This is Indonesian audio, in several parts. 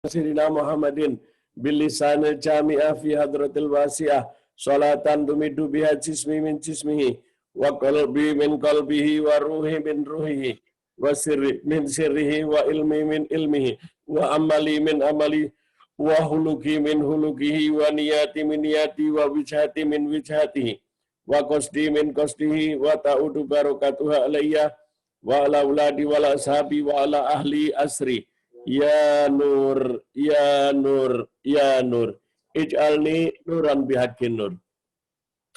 Sayyidina Muhammadin bil lisanil jami'ah fi hadratil wasi'ah salatan tumidu biha jismi min jismihi wa qalbi min qalbihi wa ruhi min ruhihi wa sirri min sirrihi wa ilmi min ilmihi wa amali min amali wa huluki min hulukihi wa niyati min niyati wa wijhati min wijhatihi wa qasdi min qasdihi wa ta'udu barakatuha alayya wa ala uladi wa ala ashabi wa ala ahli asri. Ya Nur, Ya Nur, Ya Nur. Ij'alni nuran bihaqqin nur.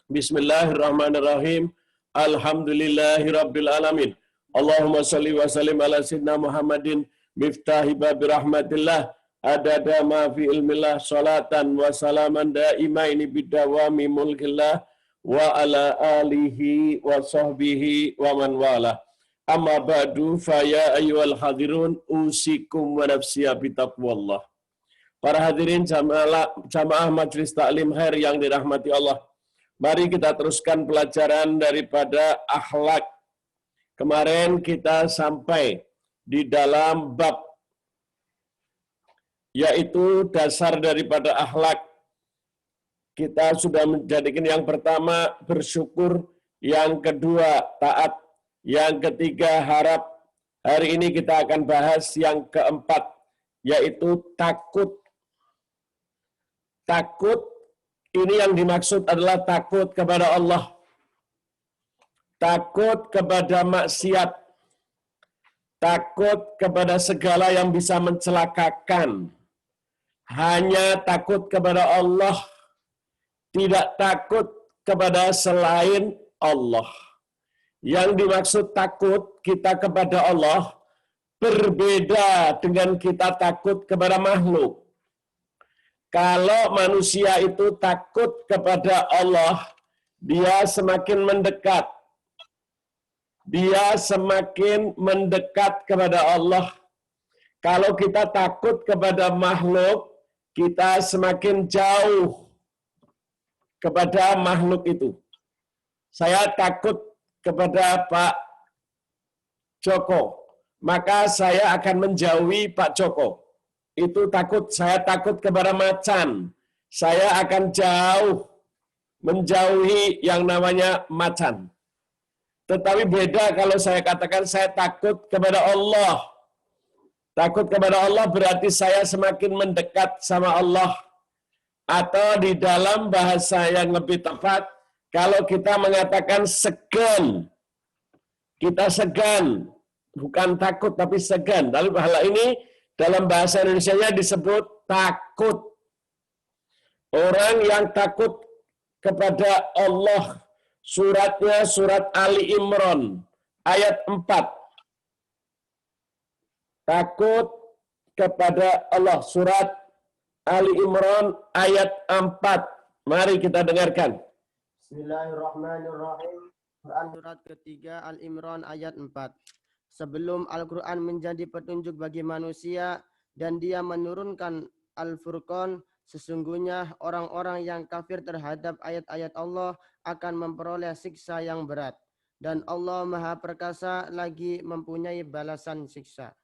Bismillahirrahmanirrahim. Alhamdulillahi rabbil alamin. Allahumma salli wa sallim ala sayyidina Muhammadin miftahi babi rahmatillah adada ma fi ilmillah salatan wa salaman daimaini bidawami mulkillah wa ala alihi wa sahbihi wa man wala. Amma ba'du fa ya ayyuhal hadirun usikum wa nafsiya bitaqwallah. Para hadirin jamaah Majelis Taklim Khair yang dirahmati Allah. Mari kita teruskan pelajaran daripada akhlak. Kemarin kita sampai di dalam bab yaitu dasar daripada akhlak. Kita sudah menjadikan yang pertama bersyukur, yang kedua taat, yang ketiga harap. Hari ini kita akan bahas yang keempat, yaitu takut. Takut ini yang dimaksud adalah takut kepada Allah. Takut kepada maksiat. Takut kepada segala yang bisa mencelakakan. Hanya takut kepada Allah. Tidak takut kepada selain Allah. Yang dimaksud takut kita kepada Allah berbeda dengan kita takut kepada makhluk. Kalau manusia itu takut kepada Allah, dia semakin mendekat. Dia semakin mendekat kepada Allah. Kalau kita takut kepada makhluk, kita semakin jauh kepada makhluk itu. Saya takut kepada Pak Joko, maka saya akan menjauhi Pak Joko. Itu takut. Saya takut kepada macan, saya akan jauh, menjauhi yang namanya macan. Tetapi beda kalau saya katakan saya takut kepada Allah. Takut kepada Allah berarti saya semakin mendekat sama Allah. Atau di dalam bahasa yang lebih tepat, kalau kita mengatakan segan, kita segan, bukan takut tapi segan. Lalu hal ini dalam bahasa Indonesianya disebut takut. Orang yang takut kepada Allah, suratnya surat Ali Imran ayat 4. Takut kepada Allah, surat Ali Imran ayat 4. Mari kita dengarkan. Bismillahirrahmanirrahim. Quran surat ketiga Al-Imran ayat 4. Sebelum Al-Quran menjadi petunjuk bagi manusia dan dia menurunkan Al-Furqan, sesungguhnya orang-orang yang kafir terhadap ayat-ayat Allah akan memperoleh siksa yang berat. Dan Allah Maha Perkasa lagi mempunyai balasan siksa.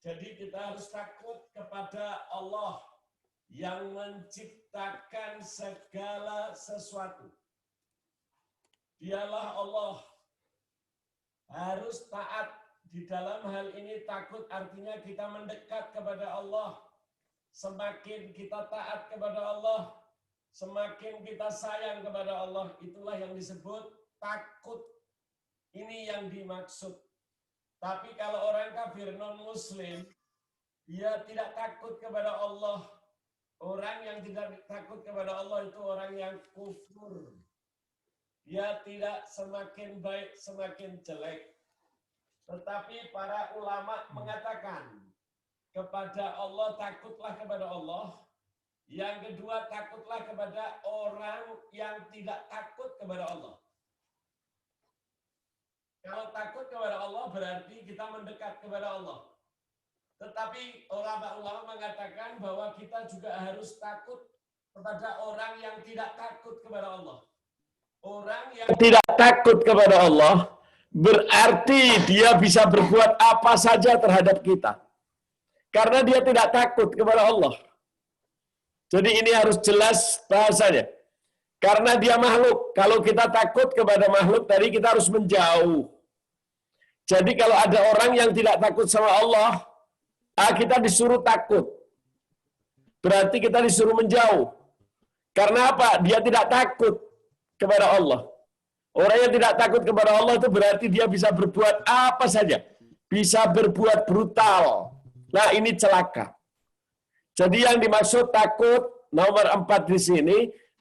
Jadi kita harus takut kepada Allah yang menciptakan segala sesuatu. Dialah Allah. Harus taat. Di dalam hal ini takut artinya kita mendekat kepada Allah. Semakin kita taat kepada Allah, semakin kita sayang kepada Allah. Itulah yang disebut takut. Ini yang dimaksud. Tapi kalau orang kafir non-muslim, dia tidak takut kepada Allah. Orang yang tidak takut kepada Allah itu orang yang kufur. Dia tidak semakin baik, semakin jelek. Tetapi para ulama mengatakan, kepada Allah takutlah kepada Allah. Yang kedua, takutlah kepada orang yang tidak takut kepada Allah. Kalau takut kepada Allah berarti kita mendekat kepada Allah. Tetapi ulama-ulama mengatakan bahwa kita juga harus takut kepada orang yang tidak takut kepada Allah. Orang yang tidak takut kepada Allah berarti dia bisa berbuat apa saja terhadap kita. Karena dia tidak takut kepada Allah. Jadi ini harus jelas bahasanya. Karena dia makhluk. Kalau kita takut kepada makhluk, tadi kita harus menjauh. Jadi kalau ada orang yang tidak takut sama Allah, kita disuruh takut. Berarti kita disuruh menjauh. Karena apa? Dia tidak takut kepada Allah. Orang yang tidak takut kepada Allah itu berarti dia bisa berbuat apa saja. Bisa berbuat brutal. Nah, ini celaka. Jadi yang dimaksud takut nomor 4 di sini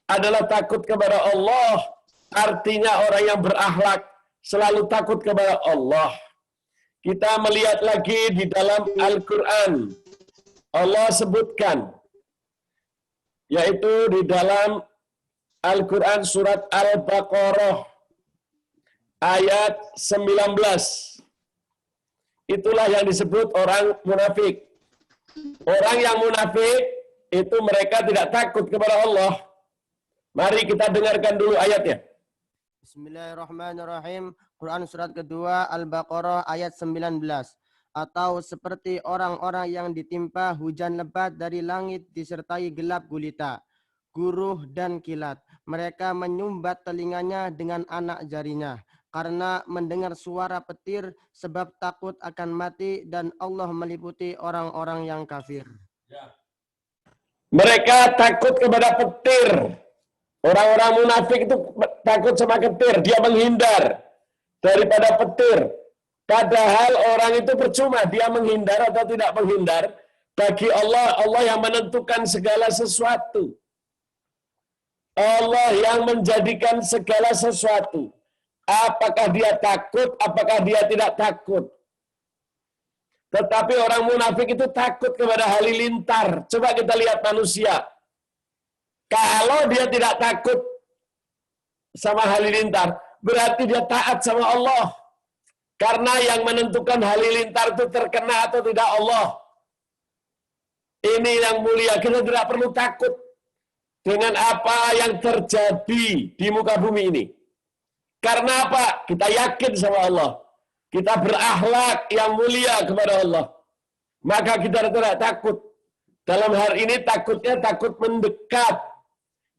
adalah takut kepada Allah. Artinya orang yang berakhlak selalu takut kepada Allah. Kita melihat lagi di dalam Al-Quran. Allah sebutkan, yaitu di dalam Al-Quran surat Al-Baqarah ayat 19. Itulah yang disebut orang munafik. Orang yang munafik itu mereka tidak takut kepada Allah. Mari kita dengarkan dulu ayatnya. Bismillahirrahmanirrahim. Quran surat kedua Al-Baqarah ayat 19. Atau seperti orang-orang yang ditimpa hujan lebat dari langit disertai gelap gulita, guruh dan kilat. Mereka menyumbat telinganya dengan anak jarinya karena mendengar suara petir sebab takut akan mati, dan Allah meliputi orang-orang yang kafir. Mereka takut kepada petir. Orang-orang munafik itu takut sama petir. Dia menghindar daripada petir. Padahal orang itu percuma. Dia menghindar atau tidak menghindar. Bagi Allah, Allah yang menentukan segala sesuatu. Allah yang menjadikan segala sesuatu. Apakah dia takut, apakah dia tidak takut. Tetapi orang munafik itu takut kepada halilintar. Coba kita lihat manusia. Kalau dia tidak takut sama halilintar, berarti dia taat sama Allah. Karena yang menentukan halilintar itu terkena atau tidak Allah. Ini yang mulia. Kita tidak perlu takut dengan apa yang terjadi di muka bumi ini. Karena apa? Kita yakin sama Allah. Kita berakhlak yang mulia kepada Allah. Maka kita tidak takut. Dalam hal ini takutnya takut mendekat.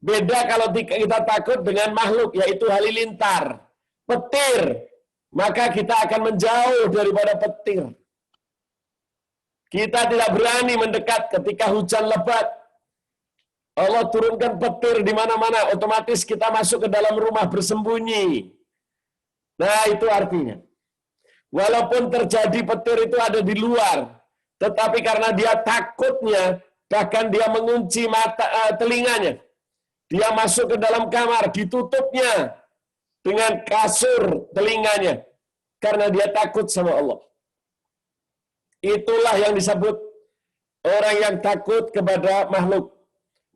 Beda kalau kita takut dengan makhluk, yaitu halilintar, petir. Maka kita akan menjauh daripada petir. Kita tidak berani mendekat ketika hujan lebat. Allah turunkan petir di mana-mana, otomatis kita masuk ke dalam rumah bersembunyi. Nah, itu artinya. Walaupun terjadi petir itu ada di luar, tetapi karena dia takutnya, bahkan dia mengunci telinganya. Dia masuk ke dalam kamar, ditutupnya dengan kasur telinganya. Karena dia takut sama Allah. Itulah yang disebut orang yang takut kepada makhluk.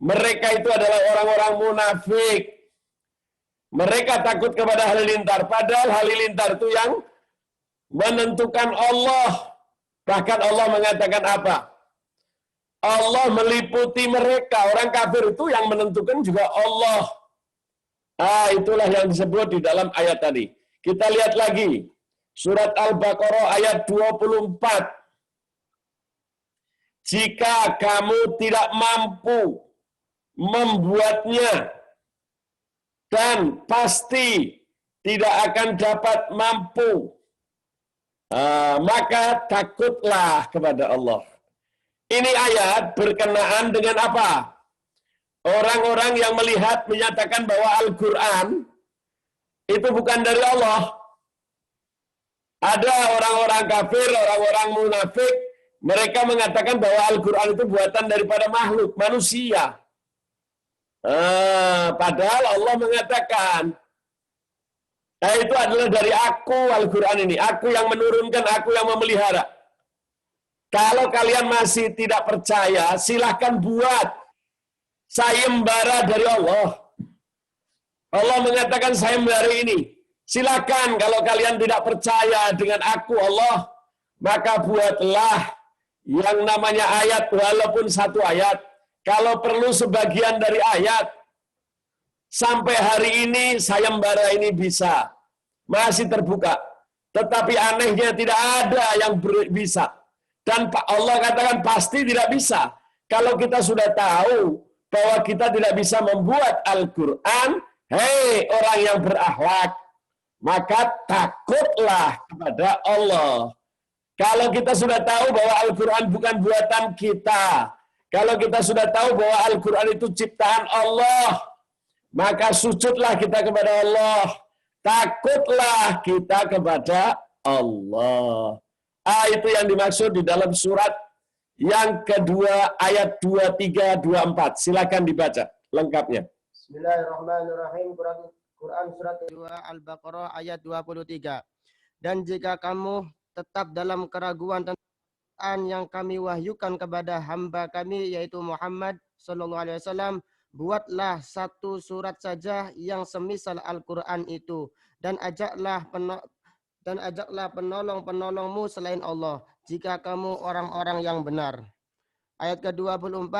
Mereka itu adalah orang-orang munafik. Mereka takut kepada halilintar. Padahal halilintar itu yang menentukan Allah. Bahkan Allah mengatakan apa? Allah meliputi mereka. Orang kafir itu yang menentukan juga Allah. Itulah yang disebut di dalam ayat tadi. Kita lihat lagi. Surat Al-Baqarah ayat 24. Jika kamu tidak mampu membuatnya, dan pasti tidak akan dapat mampu, maka takutlah kepada Allah. Ini ayat berkenaan dengan apa? Orang-orang yang melihat menyatakan bahwa Al-Quran itu bukan dari Allah. Ada orang-orang kafir, orang-orang munafik, mereka mengatakan bahwa Al-Quran itu buatan daripada makhluk, manusia. Padahal Allah mengatakan, itu adalah dari aku Al-Quran ini. Aku yang menurunkan, aku yang memelihara. Kalau kalian masih tidak percaya, silahkan buat sayembara dari Allah. Allah mengatakan sayembara ini. Silakan kalau kalian tidak percaya dengan aku Allah, maka buatlah yang namanya ayat, walaupun satu ayat. Kalau perlu sebagian dari ayat. Sampai hari ini sayembara ini bisa. Masih terbuka. Tetapi anehnya tidak ada yang bisa. Dan Allah katakan pasti tidak bisa. Kalau kita sudah tahu bahwa kita tidak bisa membuat Al-Quran, hei orang yang berakhlak, maka takutlah kepada Allah. Kalau kita sudah tahu bahwa Al-Quran bukan buatan kita, kalau kita sudah tahu bahwa Al-Quran itu ciptaan Allah, maka sujudlah kita kepada Allah. Takutlah kita kepada Allah. Itu yang dimaksud di dalam surat yang kedua ayat 23, 24. Silakan dibaca lengkapnya. Bismillahirrahmanirrahim. Quran surat kedua Al-Baqarah ayat 23. Dan jika kamu tetap dalam keraguan tentang Quran yang kami wahyukan kepada hamba kami yaitu Muhammad sallallahu alaihi wasallam, buatlah satu surat saja yang semisal Al-Quran itu dan ajaklah penolong-penolongmu selain Allah jika kamu orang-orang yang benar. Ayat ke-24,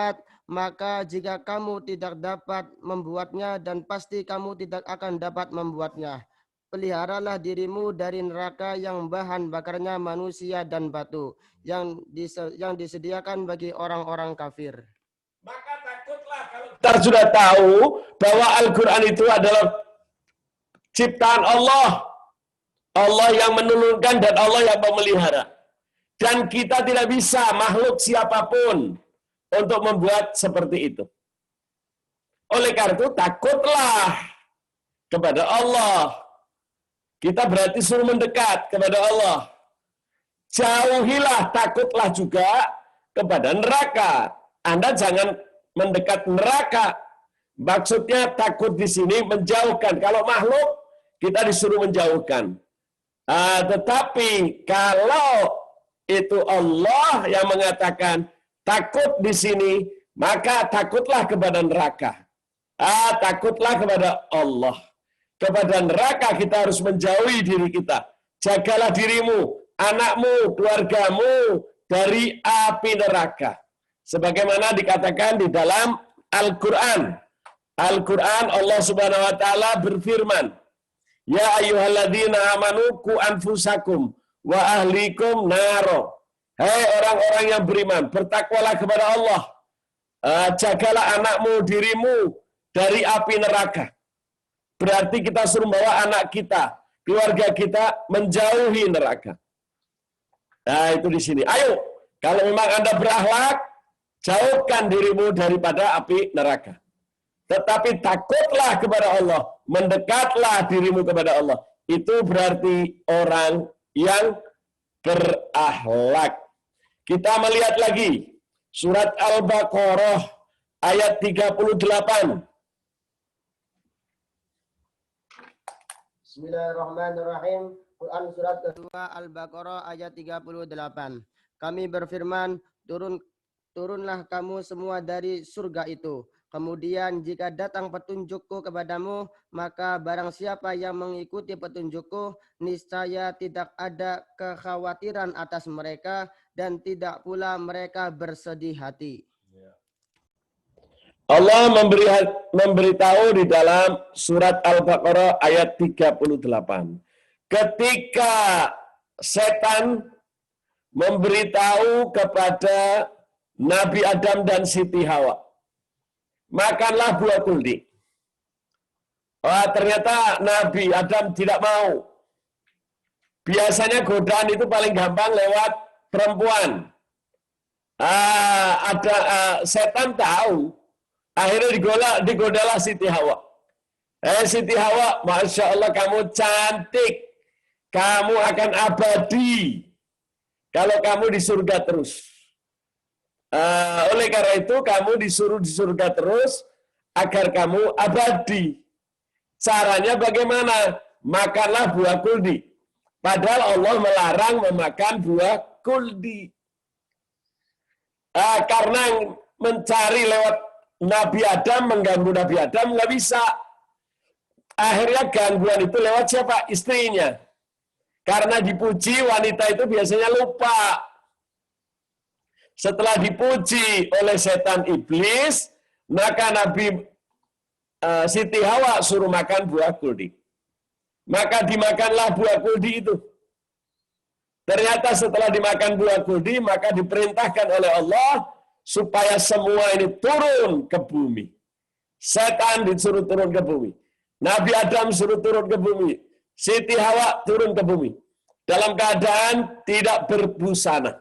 maka jika kamu tidak dapat membuatnya dan pasti kamu tidak akan dapat membuatnya, peliharalah dirimu dari neraka yang bahan bakarnya manusia dan batu yang disediakan bagi orang-orang kafir. Maka takutlah kalau kita sudah tahu bahwa Al-Quran itu adalah ciptaan Allah. Allah yang menurunkan dan Allah yang memelihara. Dan kita tidak bisa makhluk siapapun untuk membuat seperti itu. Oleh karena itu takutlah kepada Allah. Kita berarti suruh mendekat kepada Allah. Jauhilah, takutlah juga kepada neraka. Anda jangan mendekat neraka. Maksudnya takut di sini menjauhkan. Kalau makhluk, kita disuruh menjauhkan. Tetapi kalau itu Allah yang mengatakan takut di sini, maka takutlah kepada neraka. Takutlah kepada Allah. Kepada neraka kita harus menjauhi diri kita. Jagalah dirimu, anakmu, keluargamu dari api neraka. Sebagaimana dikatakan di dalam Al-Quran. Al-Quran Allah Subhanahu wa taala berfirman, "Ya ayyuhalladzina amanu qu anfusakum wa ahlikum naro." Hai orang-orang yang beriman, bertakwalah kepada Allah. Jagalah anakmu, dirimu dari api neraka. Berarti kita suruh bawa anak kita, keluarga kita menjauhi neraka. Nah, itu di sini. Ayo, kalau memang Anda berakhlak, jauhkan dirimu daripada api neraka. Tetapi takutlah kepada Allah, mendekatlah dirimu kepada Allah. Itu berarti orang yang berakhlak. Kita melihat lagi surat Al-Baqarah ayat 38. Bismillahirrahmanirrahim. Quran surat kedua Al-Baqarah ayat 38. Kami berfirman, turunlah kamu semua dari surga itu. Kemudian jika datang petunjukku kepadamu, maka barang siapa yang mengikuti petunjukku, niscaya tidak ada kekhawatiran atas mereka dan tidak pula mereka bersedih hati. Allah memberitahu di dalam surat Al-Baqarah ayat 38. Ketika setan memberitahu kepada Nabi Adam dan Siti Hawa, makanlah buah kuldi. Ternyata Nabi Adam tidak mau. Biasanya godaan itu paling gampang lewat perempuan. Setan tahu. Akhirnya digodalah Siti Hawa. Siti Hawa, Masya Allah kamu cantik. Kamu akan abadi. Kalau kamu di surga terus. Oleh karena itu kamu disuruh di surga terus agar kamu abadi. Caranya bagaimana? Makanlah buah kuldi. Padahal Allah melarang memakan buah kuldi. Karena mencari lewat Nabi Adam, mengganggu Nabi Adam, nggak bisa. Akhirnya gangguan itu lewat siapa? Istrinya. Karena dipuji, wanita itu biasanya lupa. Setelah dipuji oleh setan iblis, maka Nabi Siti Hawa suruh makan buah kuldi. Maka dimakanlah buah kuldi itu. Ternyata setelah dimakan buah kuldi, maka diperintahkan oleh Allah supaya semua ini turun ke bumi. Setan disuruh turun ke bumi. Nabi Adam suruh turun ke bumi. Siti Hawa turun ke bumi. Dalam keadaan tidak berbusana.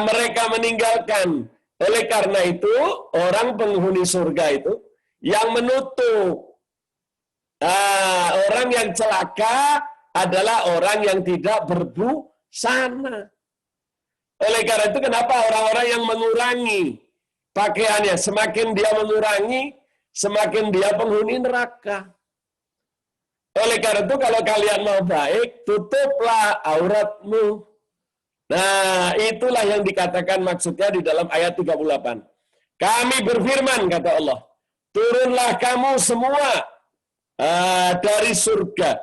Mereka meninggalkan. Oleh karena itu, orang penghuni surga itu yang menutup. Orang yang celaka adalah orang yang tidak berbusana. Oleh karena itu, kenapa orang-orang yang mengurangi pakaiannya, semakin dia mengurangi, semakin dia penghuni neraka. Oleh karena itu, kalau kalian mau baik, tutuplah auratmu. Nah, itulah yang dikatakan maksudnya di dalam ayat 38. Kami berfirman, kata Allah, turunlah kamu semua dari surga.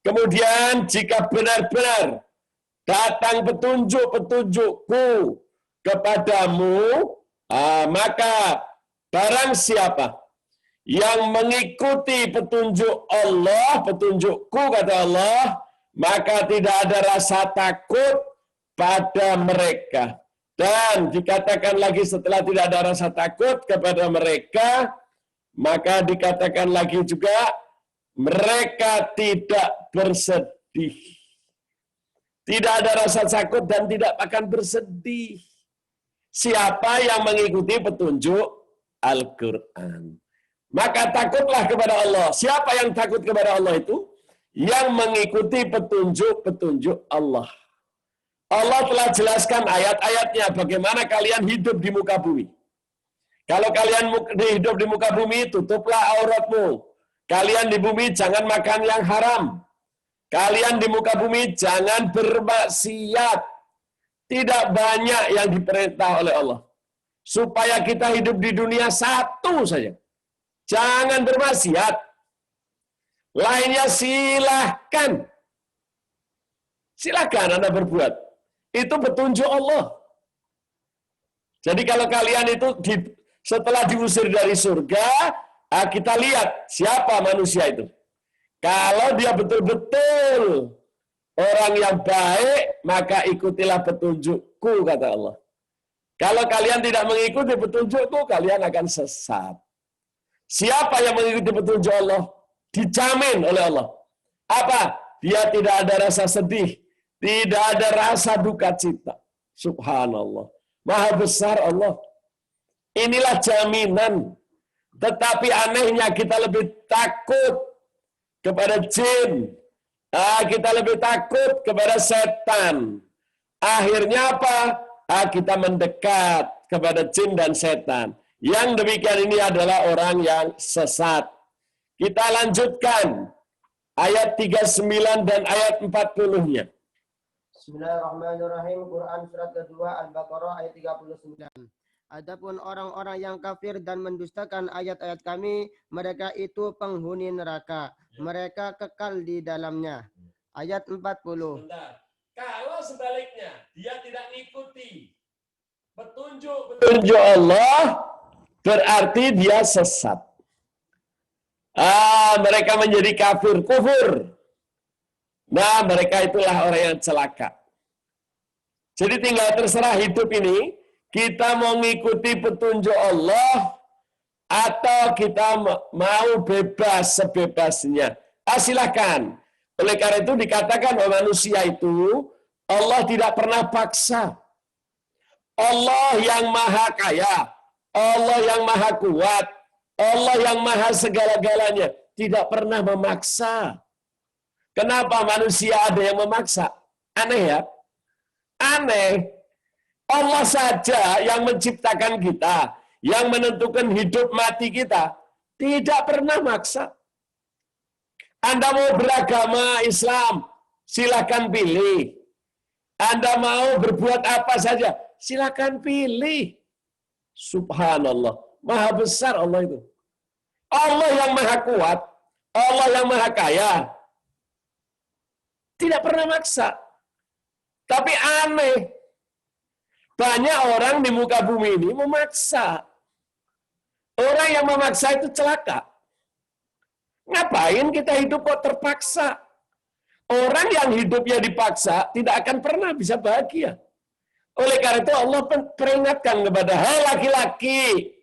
Kemudian jika benar-benar datang petunjuk-petunjukku kepadamu, maka barang siapa yang mengikuti petunjuk Allah, petunjukku kata Allah, maka tidak ada rasa takut pada mereka. Dan dikatakan lagi setelah tidak ada rasa takut kepada mereka, maka dikatakan lagi juga mereka tidak bersedih. Tidak ada rasa takut dan tidak akan bersedih. Siapa yang mengikuti petunjuk Al-Quran. Maka takutlah kepada Allah. Siapa yang takut kepada Allah itu? Yang mengikuti petunjuk-petunjuk Allah. Allah telah jelaskan ayat-ayatnya bagaimana kalian hidup di muka bumi. Kalau kalian hidup di muka bumi, tutuplah auratmu. Kalian di bumi jangan makan yang haram. Kalian di muka bumi jangan bermaksiat. Tidak banyak yang diperintah oleh Allah. Supaya kita hidup di dunia satu saja. Jangan bermaksiat. Lainnya silahkan. Silahkan Anda berbuat. Itu petunjuk Allah. Jadi kalau kalian itu setelah diusir dari surga, kita lihat siapa manusia itu. Kalau dia betul-betul orang yang baik, maka ikutilah petunjukku, kata Allah. Kalau kalian tidak mengikuti petunjukku, kalian akan sesat. Siapa yang mengikuti petunjuk Allah? Dijamin oleh Allah. Apa? Dia tidak ada rasa sedih. Tidak ada rasa duka cita. Subhanallah. Maha besar Allah. Inilah jaminan. Tetapi anehnya kita lebih takut kepada jin. Kita lebih takut kepada setan. Akhirnya apa? Kita mendekat kepada jin dan setan. Yang demikian ini adalah orang yang sesat. Kita lanjutkan ayat 39 dan ayat 40-nya. Bismillahirrahmanirrahim. Quran surat kedua Al-Baqarah ayat 39. Adapun orang-orang yang kafir dan mendustakan ayat-ayat kami, mereka itu penghuni neraka. Mereka kekal di dalamnya. Ayat 40. Sebentar. Kalau sebaliknya, dia tidak mengikuti petunjuk Allah, berarti dia sesat. Mereka menjadi kufur. Nah, mereka itulah orang yang celaka. Jadi tinggal terserah hidup ini, kita mau mengikuti petunjuk Allah, atau kita mau bebas sebebasnya. Silakan. Oleh karena itu dikatakan oleh manusia itu, Allah tidak pernah paksa. Allah yang maha kaya, Allah yang maha kuat, Allah yang maha segala-galanya, tidak pernah memaksa. Kenapa manusia ada yang memaksa? Aneh ya? Aneh. Allah saja yang menciptakan kita, yang menentukan hidup mati kita, tidak pernah maksa. Anda mau beragama Islam, silakan pilih. Anda mau berbuat apa saja, silakan pilih. Subhanallah, maha besar Allah itu. Allah yang maha kuat, Allah yang maha kaya, tidak pernah maksa. Tapi aneh, banyak orang di muka bumi ini memaksa. Orang yang memaksa itu celaka. Ngapain kita hidup kok terpaksa? Orang yang hidupnya dipaksa tidak akan pernah bisa bahagia. Oleh karena itu Allah peringatkan kepada hai laki-laki,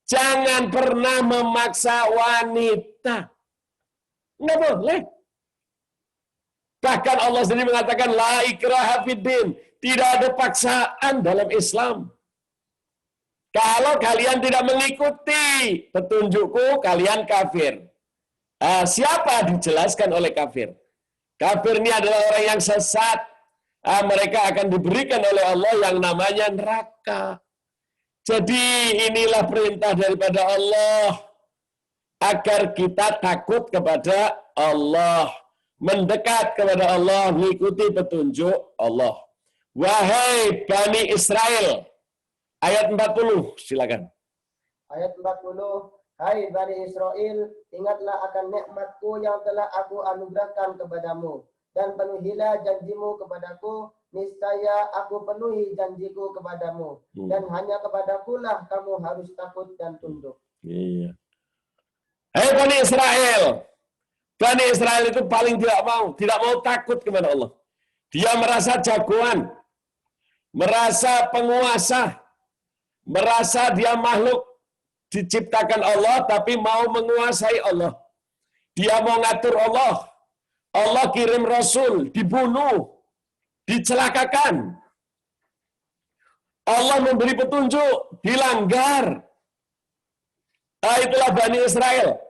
jangan pernah memaksa wanita. Nggak boleh. Bahkan Allah sendiri mengatakan la ikraha fiddin, tidak ada paksaan dalam Islam. Kalau kalian tidak mengikuti petunjukku, kalian kafir. Siapa dijelaskan oleh kafir? Kafir ini adalah orang yang sesat. Mereka akan diberikan oleh Allah yang namanya neraka. Jadi inilah perintah daripada Allah agar kita takut kepada Allah, mendekat kepada Allah, mengikuti petunjuk Allah. Wahai Bani Israel, ayat 40, silakan. Ayat 40, hai Bani Israel, ingatlah akan nikmatku yang telah aku anugerahkan kepadamu, dan penuhilah janjimu kepadaku, niscaya aku penuhi janjiku kepadamu, dan hanya kepadakulah kamu harus takut dan tunduk. Iya. Hai Bani Israel. Bani Israel itu paling tidak mau takut kepada Allah. Dia merasa jagoan, merasa penguasa, merasa dia makhluk diciptakan Allah, tapi mau menguasai Allah. Dia mau ngatur Allah. Allah kirim Rasul, dibunuh, dicelakakan. Allah memberi petunjuk, dilanggar. Itulah Bani Israel.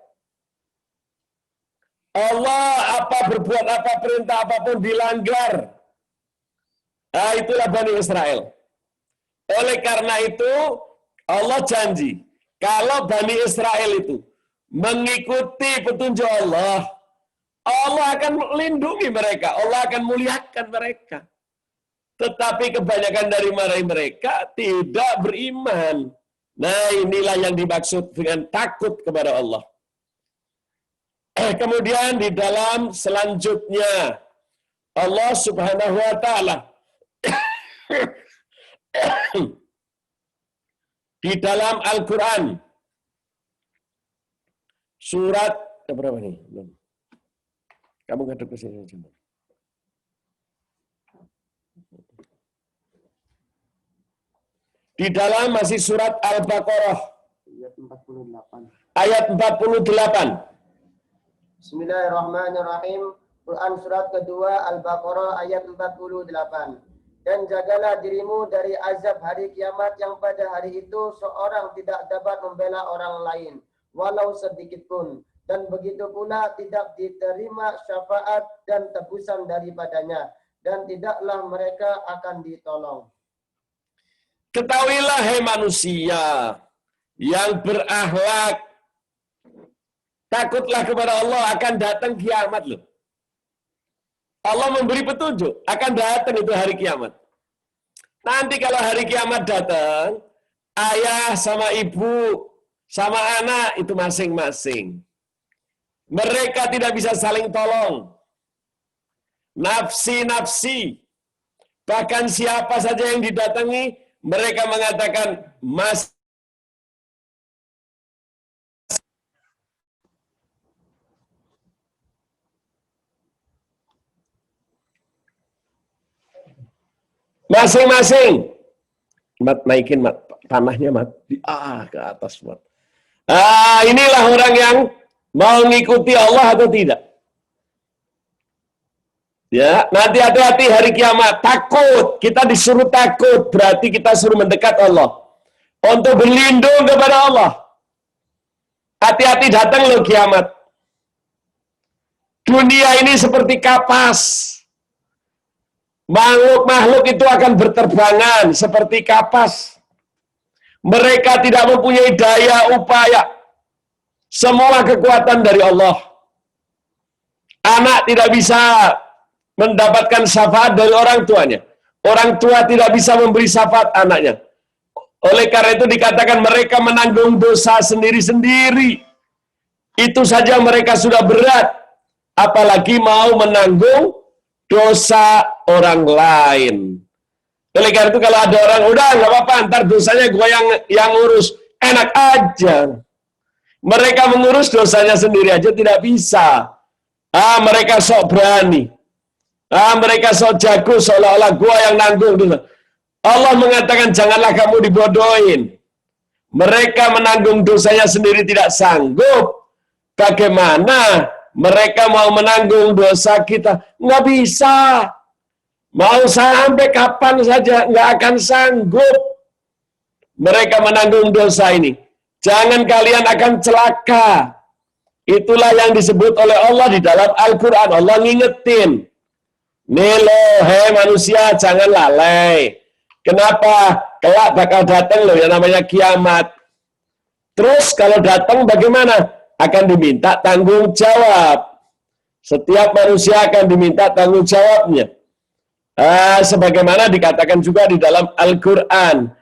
Allah berbuat apa, perintah apapun dilanggar. Itulah Bani Israel. Oleh karena itu, Allah janji, kalau Bani Israel itu mengikuti petunjuk Allah, Allah akan melindungi mereka, Allah akan muliakan mereka. Tetapi kebanyakan dari mereka tidak beriman. Nah, inilah yang dimaksud dengan takut kepada Allah. Kemudian di dalam selanjutnya, Allah Subhanahu wa Ta'ala di dalam Al-Quran, surat berapa nih? Kamu ngadep ke sini aja. Di dalam masih surat Al-Baqarah ayat 48. Bismillahirrahmanirrahim. Quran surat kedua Al-Baqarah ayat 48. Dan jagalah dirimu dari azab hari kiamat yang pada hari itu seorang tidak dapat membela orang lain, walau sedikit pun. Dan begitu pula tidak diterima syafaat dan tebusan daripadanya. Dan tidaklah mereka akan ditolong. Ketahuilah, hai manusia yang berakhlak, takutlah kepada Allah, akan datang kiamat loh. Allah memberi petunjuk, akan datang itu hari kiamat. Nanti kalau hari kiamat datang, ayah sama ibu sama anak itu masing-masing. Mereka tidak bisa saling tolong. Nafsi-nafsi. Bahkan siapa saja yang didatangi, mereka mengatakan, masing-masing. Mat, naikin mat, panahnya mat, ke atas mat. Inilah orang yang mau mengikuti Allah atau tidak. Ya, nanti hati-hati hari kiamat, takut. Kita disuruh takut, berarti kita suruh mendekat Allah. Untuk berlindung kepada Allah. Hati-hati datang loh kiamat. Dunia ini seperti kapas. Makhluk-makhluk itu akan berterbangan seperti kapas. Mereka tidak mempunyai daya upaya. Semua kekuatan dari Allah. Anak tidak bisa mendapatkan syafaat dari orang tuanya. Orang tua tidak bisa memberi syafaat anaknya. Oleh karena itu dikatakan mereka menanggung dosa sendiri-sendiri. Itu saja mereka sudah berat. Apalagi mau menanggung dosa orang lain. Oleh karena itu kalau ada orang, udah nggak apa-apa, ntar dosanya gue yang urus. Enak aja. Mereka mengurus dosanya sendiri aja tidak bisa. Mereka sok berani. Mereka sok jago seolah-olah gua yang nanggung dulu. Allah mengatakan janganlah kamu dibodohin. Mereka menanggung dosanya sendiri tidak sanggup. Bagaimana mereka mau menanggung dosa kita? Nggak bisa. Mau sampai kapan saja nggak akan sanggup mereka menanggung dosa ini. Jangan kalian akan celaka. Itulah yang disebut oleh Allah di dalam Al-Quran. Allah ngingetin. Nih loh, hei manusia, jangan lalai. Kenapa? Kelak bakal datang loh yang namanya kiamat. Terus kalau datang bagaimana? Akan diminta tanggung jawab. Setiap manusia akan diminta tanggung jawabnya. Sebagaimana dikatakan juga di dalam Al-Quran.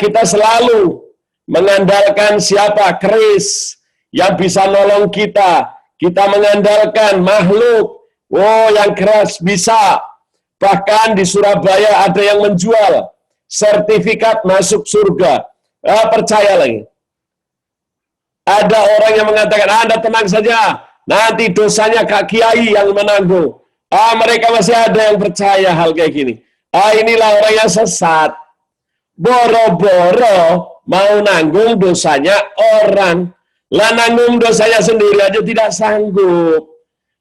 Kita selalu mengandalkan siapa? Keris yang bisa nolong kita. Kita mengandalkan makhluk. Oh, yang keras bisa. Bahkan di Surabaya ada yang menjual sertifikat masuk surga. Percaya lagi. Ada orang yang mengatakan, Anda tenang saja. Nanti dosanya Kak Kiai yang menanggung. Mereka masih ada yang percaya hal kayak gini. Inilah orang yang sesat. Boro-boro mau nanggung dosanya orang. Lah nanggung dosanya sendiri aja tidak sanggup.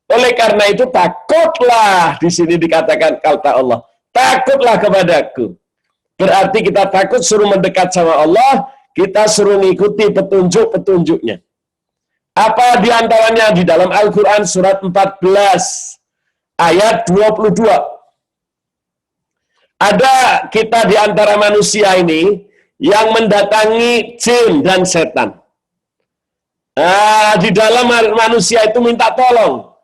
Oleh karena itu takutlah, di sini dikatakan kata Allah, takutlah kepadaku. Berarti kita takut suruh mendekat sama Allah, kita suruh mengikuti petunjuk-petunjuknya. Apa diantaranya di dalam Al-Quran surat 14 ayat 22. Ada kita di antara manusia ini yang mendatangi jin dan setan. Di dalam manusia itu minta tolong.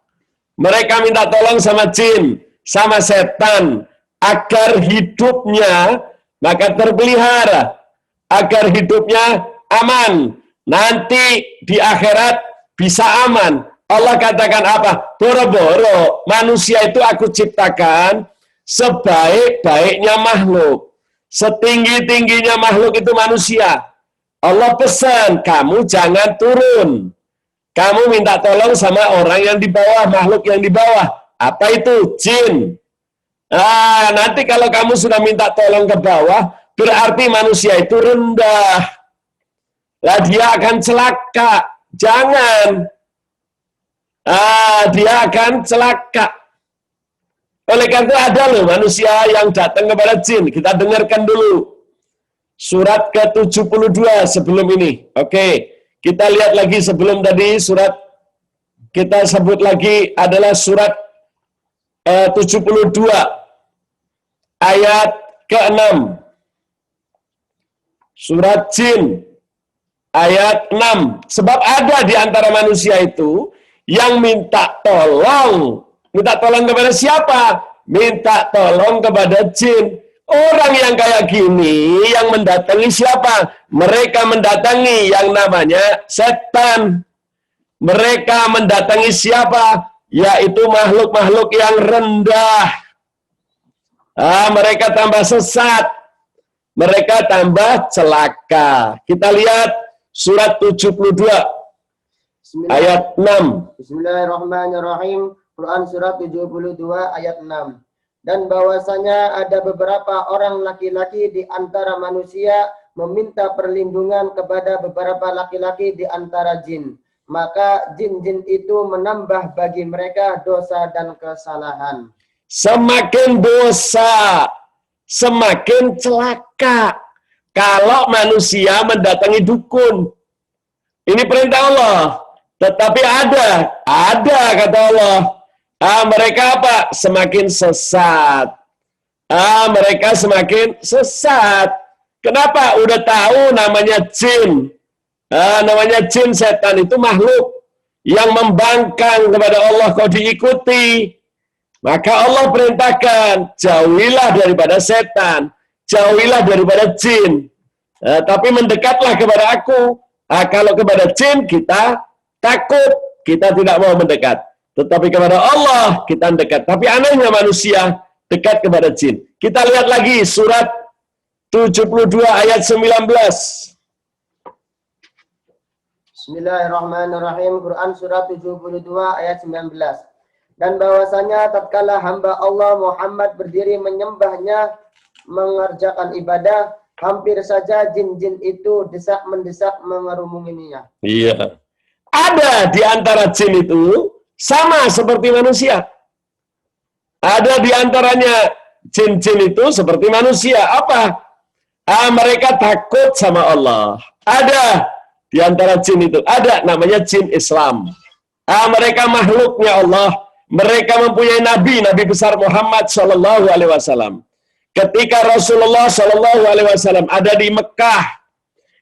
Mereka minta tolong sama jin, sama setan, agar hidupnya maka terpelihara, agar hidupnya aman. Nanti di akhirat bisa aman. Allah katakan apa? Boro-boro manusia itu aku ciptakan sebaik-baiknya makhluk. Setinggi-tingginya makhluk itu manusia. Allah pesan, kamu jangan turun. Kamu minta tolong sama orang yang di bawah, makhluk yang di bawah. Apa itu? Jin. Nanti kalau kamu sudah minta tolong ke bawah, berarti manusia itu rendah. Lah dia akan celaka. Jangan. Dia akan celaka. Oleh karena itu ada loh manusia yang datang kepada jin. Kita dengarkan dulu. Surat ke-72 sebelum ini. Oke. Kita lihat lagi sebelum tadi surat kita sebut lagi adalah surat 72 ayat ke-6. Surat Jin ayat 6. Sebab ada di antara manusia itu yang minta tolong. Minta tolong kepada siapa? Minta tolong kepada jin. Orang yang kayak gini, yang mendatangi siapa? Mereka mendatangi yang namanya setan. Mereka mendatangi siapa? Yaitu makhluk-makhluk yang rendah. Mereka tambah sesat. Mereka tambah celaka. Kita lihat surat 72 ayat 6. Bismillahirrahmanirrahim. Quran surat 72 ayat 6. Dan bahwasanya ada beberapa orang laki-laki di antara manusia meminta perlindungan kepada beberapa laki-laki di antara jin. Maka jin-jin itu menambah bagi mereka dosa dan kesalahan. Semakin dosa, semakin celaka. Kalau manusia mendatangi dukun. Ini perintah Allah. Tetapi ada kata Allah. Mereka apa? Semakin sesat. Mereka semakin sesat. Kenapa? Udah tahu namanya jin. Namanya jin, setan itu makhluk yang membangkang kepada Allah kau diikuti. Maka Allah perintahkan, jauhilah daripada setan, jauhilah daripada jin. Tapi mendekatlah kepada aku. Kalau kepada jin kita takut, kita tidak mau mendekat. Tetapi kepada Allah kita dekat. Tapi anehnya manusia dekat kepada jin. Kita lihat lagi surat 72 ayat 19. Bismillahirrahmanirrahim. Quran surat 72 ayat 19. Dan bahwasanya tatkala hamba Allah Muhammad berdiri menyembahnya, mengerjakan ibadah, hampir saja jin-jin itu desak-mendesak mengerumuninya. Iya. Ada di antara jin itu sama seperti manusia. Ada di antaranya jin-jin itu seperti manusia. Apa? Mereka takut sama Allah. Ada di antara jin itu. Ada namanya jin Islam. Mereka makhluknya Allah. Mereka mempunyai nabi besar Muhammad Shallallahu Alaihi Wasallam. Ketika Rasulullah Shallallahu Alaihi Wasallam ada di Mekah,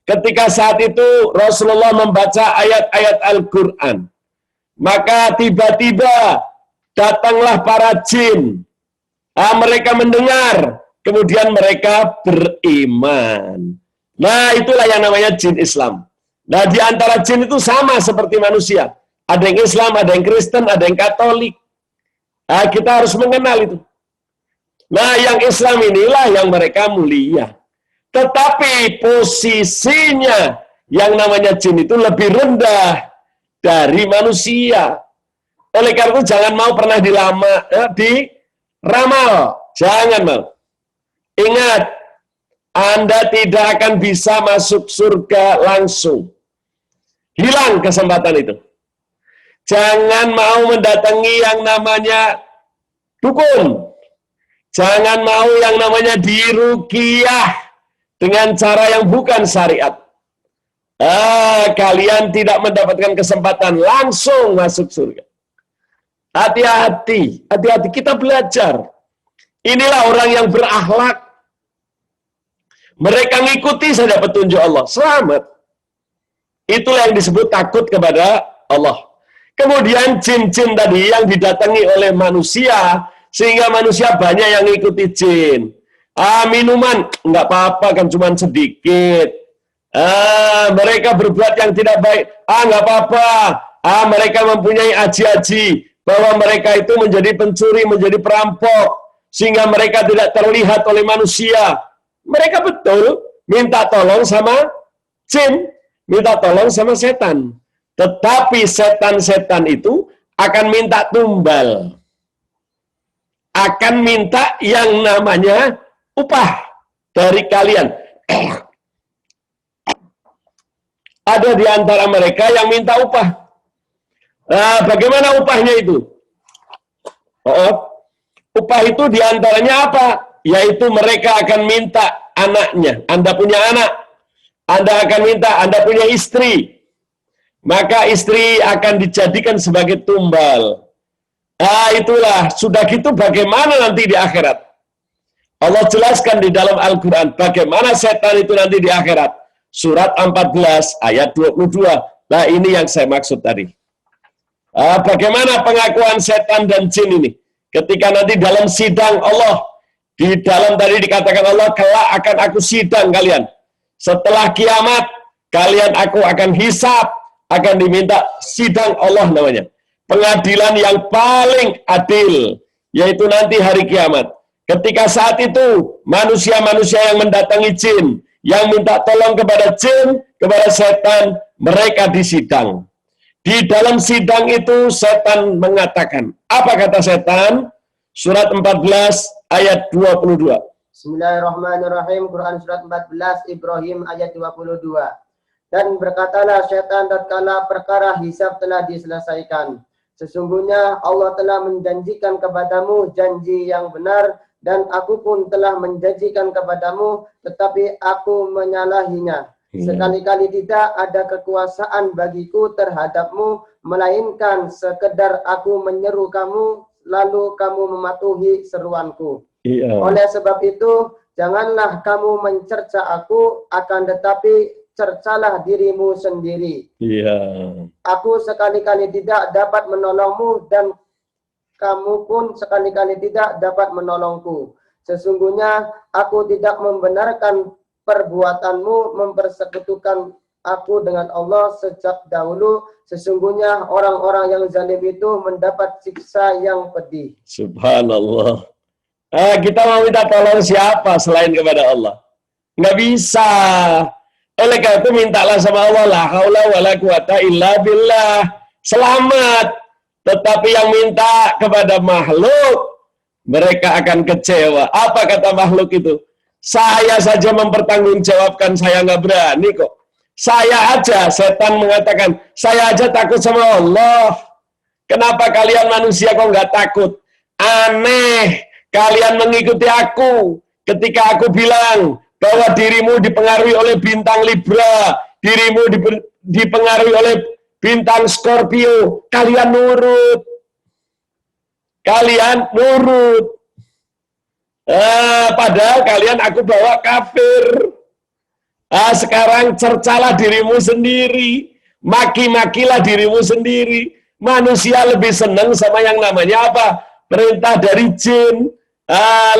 ketika saat itu Rasulullah membaca ayat-ayat Al-Quran, maka tiba-tiba datanglah para jin. Mereka mendengar, kemudian mereka beriman. Nah, itulah yang namanya jin Islam. Nah, di antara jin itu sama seperti manusia. Ada yang Islam, ada yang Kristen, ada yang Katolik. Kita harus mengenal itu. Nah, yang Islam inilah yang mereka mulia. Tetapi posisinya yang namanya jin itu lebih rendah dari manusia. Oleh karena itu jangan mau pernah diramal. Jangan mau. Ingat, Anda tidak akan bisa masuk surga langsung. Hilang kesempatan itu. Jangan mau mendatangi yang namanya dukun. Jangan mau yang namanya diruqyah dengan cara yang bukan syariat. Kalian tidak mendapatkan kesempatan langsung masuk surga. Hati-hati, hati-hati, kita belajar. Inilah orang yang berakhlak. Mereka ngikuti saja petunjuk Allah, selamat. Itulah yang disebut takut kepada Allah. Kemudian jin-jin tadi yang didatangi oleh manusia, sehingga manusia banyak yang ngikuti jin. Minuman, nggak apa-apa kan cuma sedikit. Mereka berbuat yang tidak baik, nggak apa-apa. Mereka mempunyai aji-aji bahwa mereka itu menjadi pencuri, menjadi perampok, sehingga mereka tidak terlihat oleh manusia. Mereka betul minta tolong sama jin, minta tolong sama setan. Tetapi setan-setan itu akan minta tumbal. Akan minta yang namanya upah dari kalian. Ada di antara mereka yang minta upah. Bagaimana upahnya itu? Upah itu di antaranya apa? Yaitu mereka akan minta anaknya. Anda punya anak, Anda akan minta, Anda punya istri, maka istri akan dijadikan sebagai tumbal. Itulah, sudah gitu bagaimana nanti di akhirat? Allah jelaskan di dalam Al-Quran, bagaimana setan itu nanti di akhirat. Surat 14 ayat 22. Nah, ini yang saya maksud tadi. Bagaimana pengakuan setan dan jin ini? Ketika nanti dalam sidang Allah, di dalam tadi dikatakan Allah, kelak akan aku sidang kalian. Setelah kiamat, kalian aku akan hisab, akan diminta sidang Allah namanya. Pengadilan yang paling adil, yaitu nanti hari kiamat. Ketika saat itu, manusia-manusia yang mendatangi jin, yang minta tolong kepada jin, kepada setan, mereka disidang. Di dalam sidang itu, setan mengatakan, apa kata setan? Surat 14 ayat 22. Bismillahirrahmanirrahim. Quran surat 14 Ibrahim ayat 22. Dan berkatalah setan tatkala perkara hisab telah diselesaikan. Sesungguhnya Allah telah menjanjikan kepadamu janji yang benar, dan aku pun telah menjanjikan kepadamu, tetapi aku menyalahinya. Sekali-kali tidak ada kekuasaan bagiku terhadapmu, melainkan sekedar aku menyeru kamu, lalu kamu mematuhi seruanku. Oleh sebab itu, janganlah kamu mencerca aku, akan tetapi cercalah dirimu sendiri. Aku sekali-kali tidak dapat menolongmu, dan kamu pun sekali-kali tidak dapat menolongku. Sesungguhnya aku tidak membenarkan perbuatanmu mempersekutukan aku dengan Allah sejak dahulu. Sesungguhnya orang-orang yang zalim itu mendapat siksa yang pedih. Subhanallah. Kita mau minta tolong siapa selain kepada Allah? Nggak bisa. Oleh karena itu mintalah sama Allah, la haula wala quwata illa billah. Selamat. Tetapi yang minta kepada makhluk, mereka akan kecewa. Apa kata makhluk itu? Saya saja mempertanggungjawabkan, saya nggak berani kok. Saya aja, setan mengatakan, saya aja takut sama Allah. Kenapa kalian manusia kok nggak takut? Aneh, kalian mengikuti aku. Ketika aku bilang bahwa dirimu dipengaruhi oleh bintang Libra, dirimu dipengaruhi oleh bintang Scorpio, kalian nurut. Kalian nurut. Padahal kalian aku bawa kafir. Sekarang cercalah dirimu sendiri. Maki-makilah dirimu sendiri. Manusia lebih senang sama yang namanya apa? Perintah dari jin.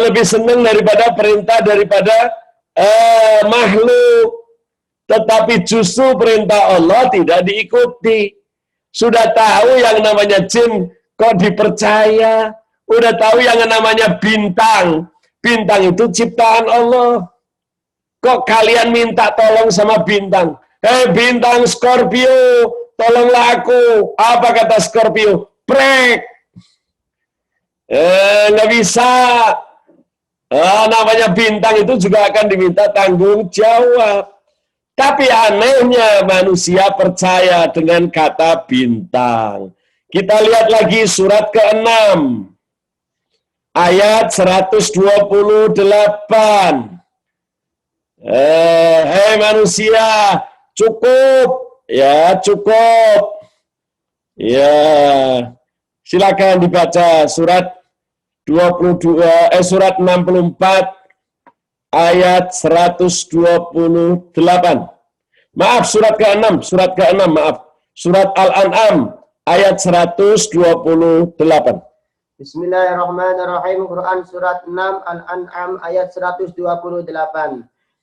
Lebih senang daripada perintah daripada makhluk. Tetapi justru perintah Allah tidak diikuti. Sudah tahu yang namanya jin, kok dipercaya? Udah tahu yang namanya bintang. Bintang itu ciptaan Allah. Kok kalian minta tolong sama bintang? Bintang Scorpio, tolonglah aku. Apa kata Scorpio? Prek. Nggak bisa. Namanya bintang itu juga akan diminta tanggung jawab. Tapi anehnya manusia percaya dengan kata bintang. Kita lihat lagi surat ke-6. Ayat 128. Hei manusia, cukup. Ya, cukup. Ya. Silakan dibaca surat 64 ayat 128. Maaf, surat ke-6, maaf. Surat Al-An'am ayat 128. Bismillahirrahmanirrahim. Quran surat 6 Al-An'am ayat 128.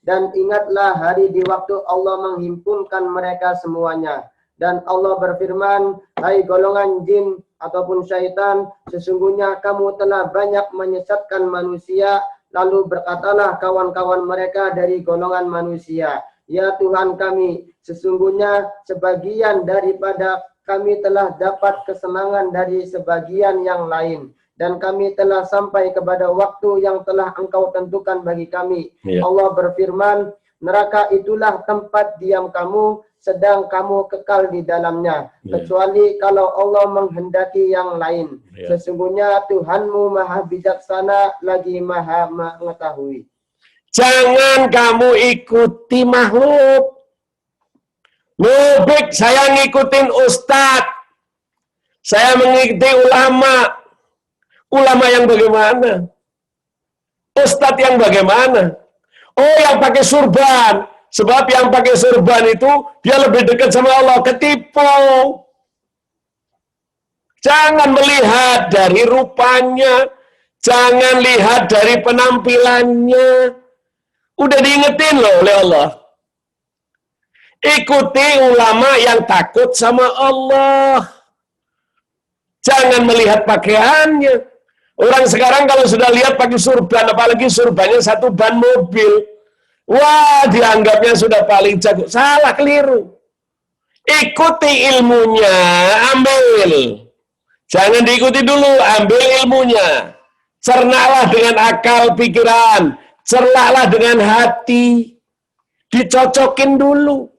Dan ingatlah hari di waktu Allah menghimpunkan mereka semuanya. Dan Allah berfirman, hai golongan jin ataupun syaitan, sesungguhnya kamu telah banyak menyesatkan manusia. Lalu berkatalah kawan-kawan mereka dari golongan manusia, ya Tuhan kami, sesungguhnya sebagian daripada kami telah dapat kesenangan dari sebagian yang lain. Dan kami telah sampai kepada waktu yang telah Engkau tentukan bagi kami. Ya. Allah berfirman, neraka itulah tempat diam kamu, sedang kamu kekal di dalamnya. Ya. Kecuali kalau Allah menghendaki yang lain. Ya. Sesungguhnya Tuhanmu maha bijaksana lagi maha mengetahui. Jangan kamu ikuti makhluk. Lebih saya ngikutin ustadz. Saya mengikuti ulama. Ulama yang bagaimana? Ustadz yang bagaimana? Oh, yang pakai surban. Sebab yang pakai surban itu dia lebih dekat sama Allah. Ketipu. Jangan melihat dari rupanya. Jangan lihat dari penampilannya. Udah diingetin loh oleh Allah. Ikuti ulama yang takut sama Allah. Jangan melihat pakaiannya. Orang sekarang kalau sudah lihat pakai surban, apalagi surbannya satu ban mobil, wah dianggapnya sudah paling jago. Salah, keliru. Ikuti ilmunya, ambil. Jangan diikuti dulu, ambil ilmunya. Cernalah dengan akal pikiran, cernalah dengan hati. Dicocokin dulu.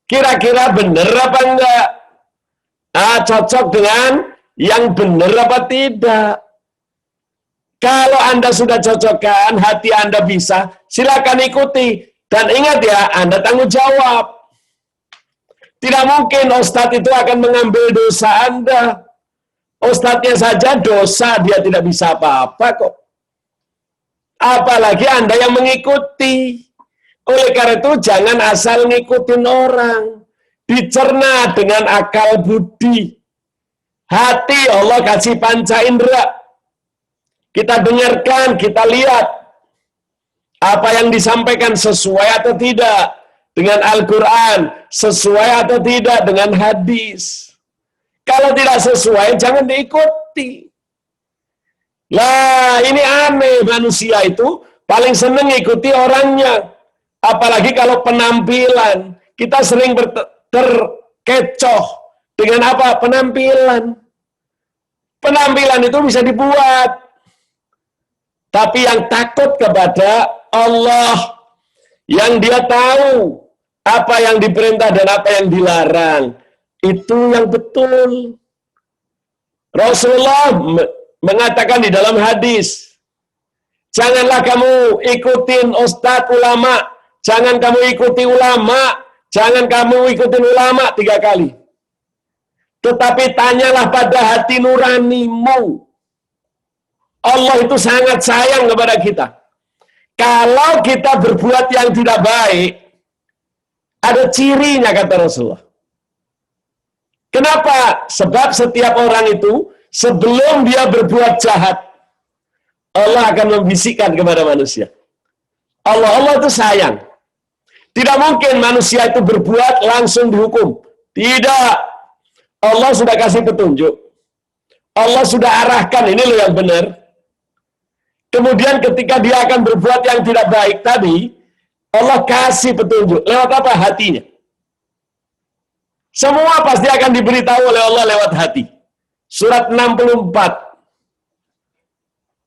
Kira-kira benar apa enggak? Cocok dengan yang benar apa tidak? Kalau Anda sudah cocokkan, hati Anda bisa, silakan ikuti. Dan ingat ya, Anda tanggung jawab. Tidak mungkin ustadz itu akan mengambil dosa Anda. Ustadznya saja dosa, dia tidak bisa apa-apa kok. Apalagi Anda yang mengikuti. Oleh karena itu, jangan asal ngikutin orang. Dicerna dengan akal budi. Hati Allah kasih panca indera. Kita dengarkan, kita lihat. Apa yang disampaikan sesuai atau tidak dengan Al-Quran. Sesuai atau tidak dengan hadis. Kalau tidak sesuai, jangan diikuti. Lah, ini aneh. Manusia itu paling senang ikuti orangnya. Apalagi kalau penampilan. Kita sering terkecoh Dengan apa? Penampilan. Penampilan itu bisa dibuat. Tapi yang takut kepada Allah, yang dia tahu apa yang diperintah dan apa yang dilarang, itu yang betul. Rasulullah mengatakan di dalam hadis, janganlah kamu ikutin ustadz ulama, jangan kamu ikuti ulama, jangan kamu ikutin ulama 3 kali. Tetapi tanyalah pada hati nuranimu. Allah itu sangat sayang kepada kita. Kalau kita berbuat yang tidak baik, ada cirinya kata Rasulullah. Kenapa? Sebab setiap orang itu sebelum dia berbuat jahat, Allah akan membisikkan kepada manusia. Allah itu sayang. Tidak mungkin manusia itu berbuat langsung dihukum. Tidak. Allah sudah kasih petunjuk. Allah sudah arahkan, ini loh yang benar. Kemudian ketika dia akan berbuat yang tidak baik tadi, Allah kasih petunjuk. Lewat apa? Hatinya. Semua pasti akan diberitahu oleh Allah lewat hati. Surat 64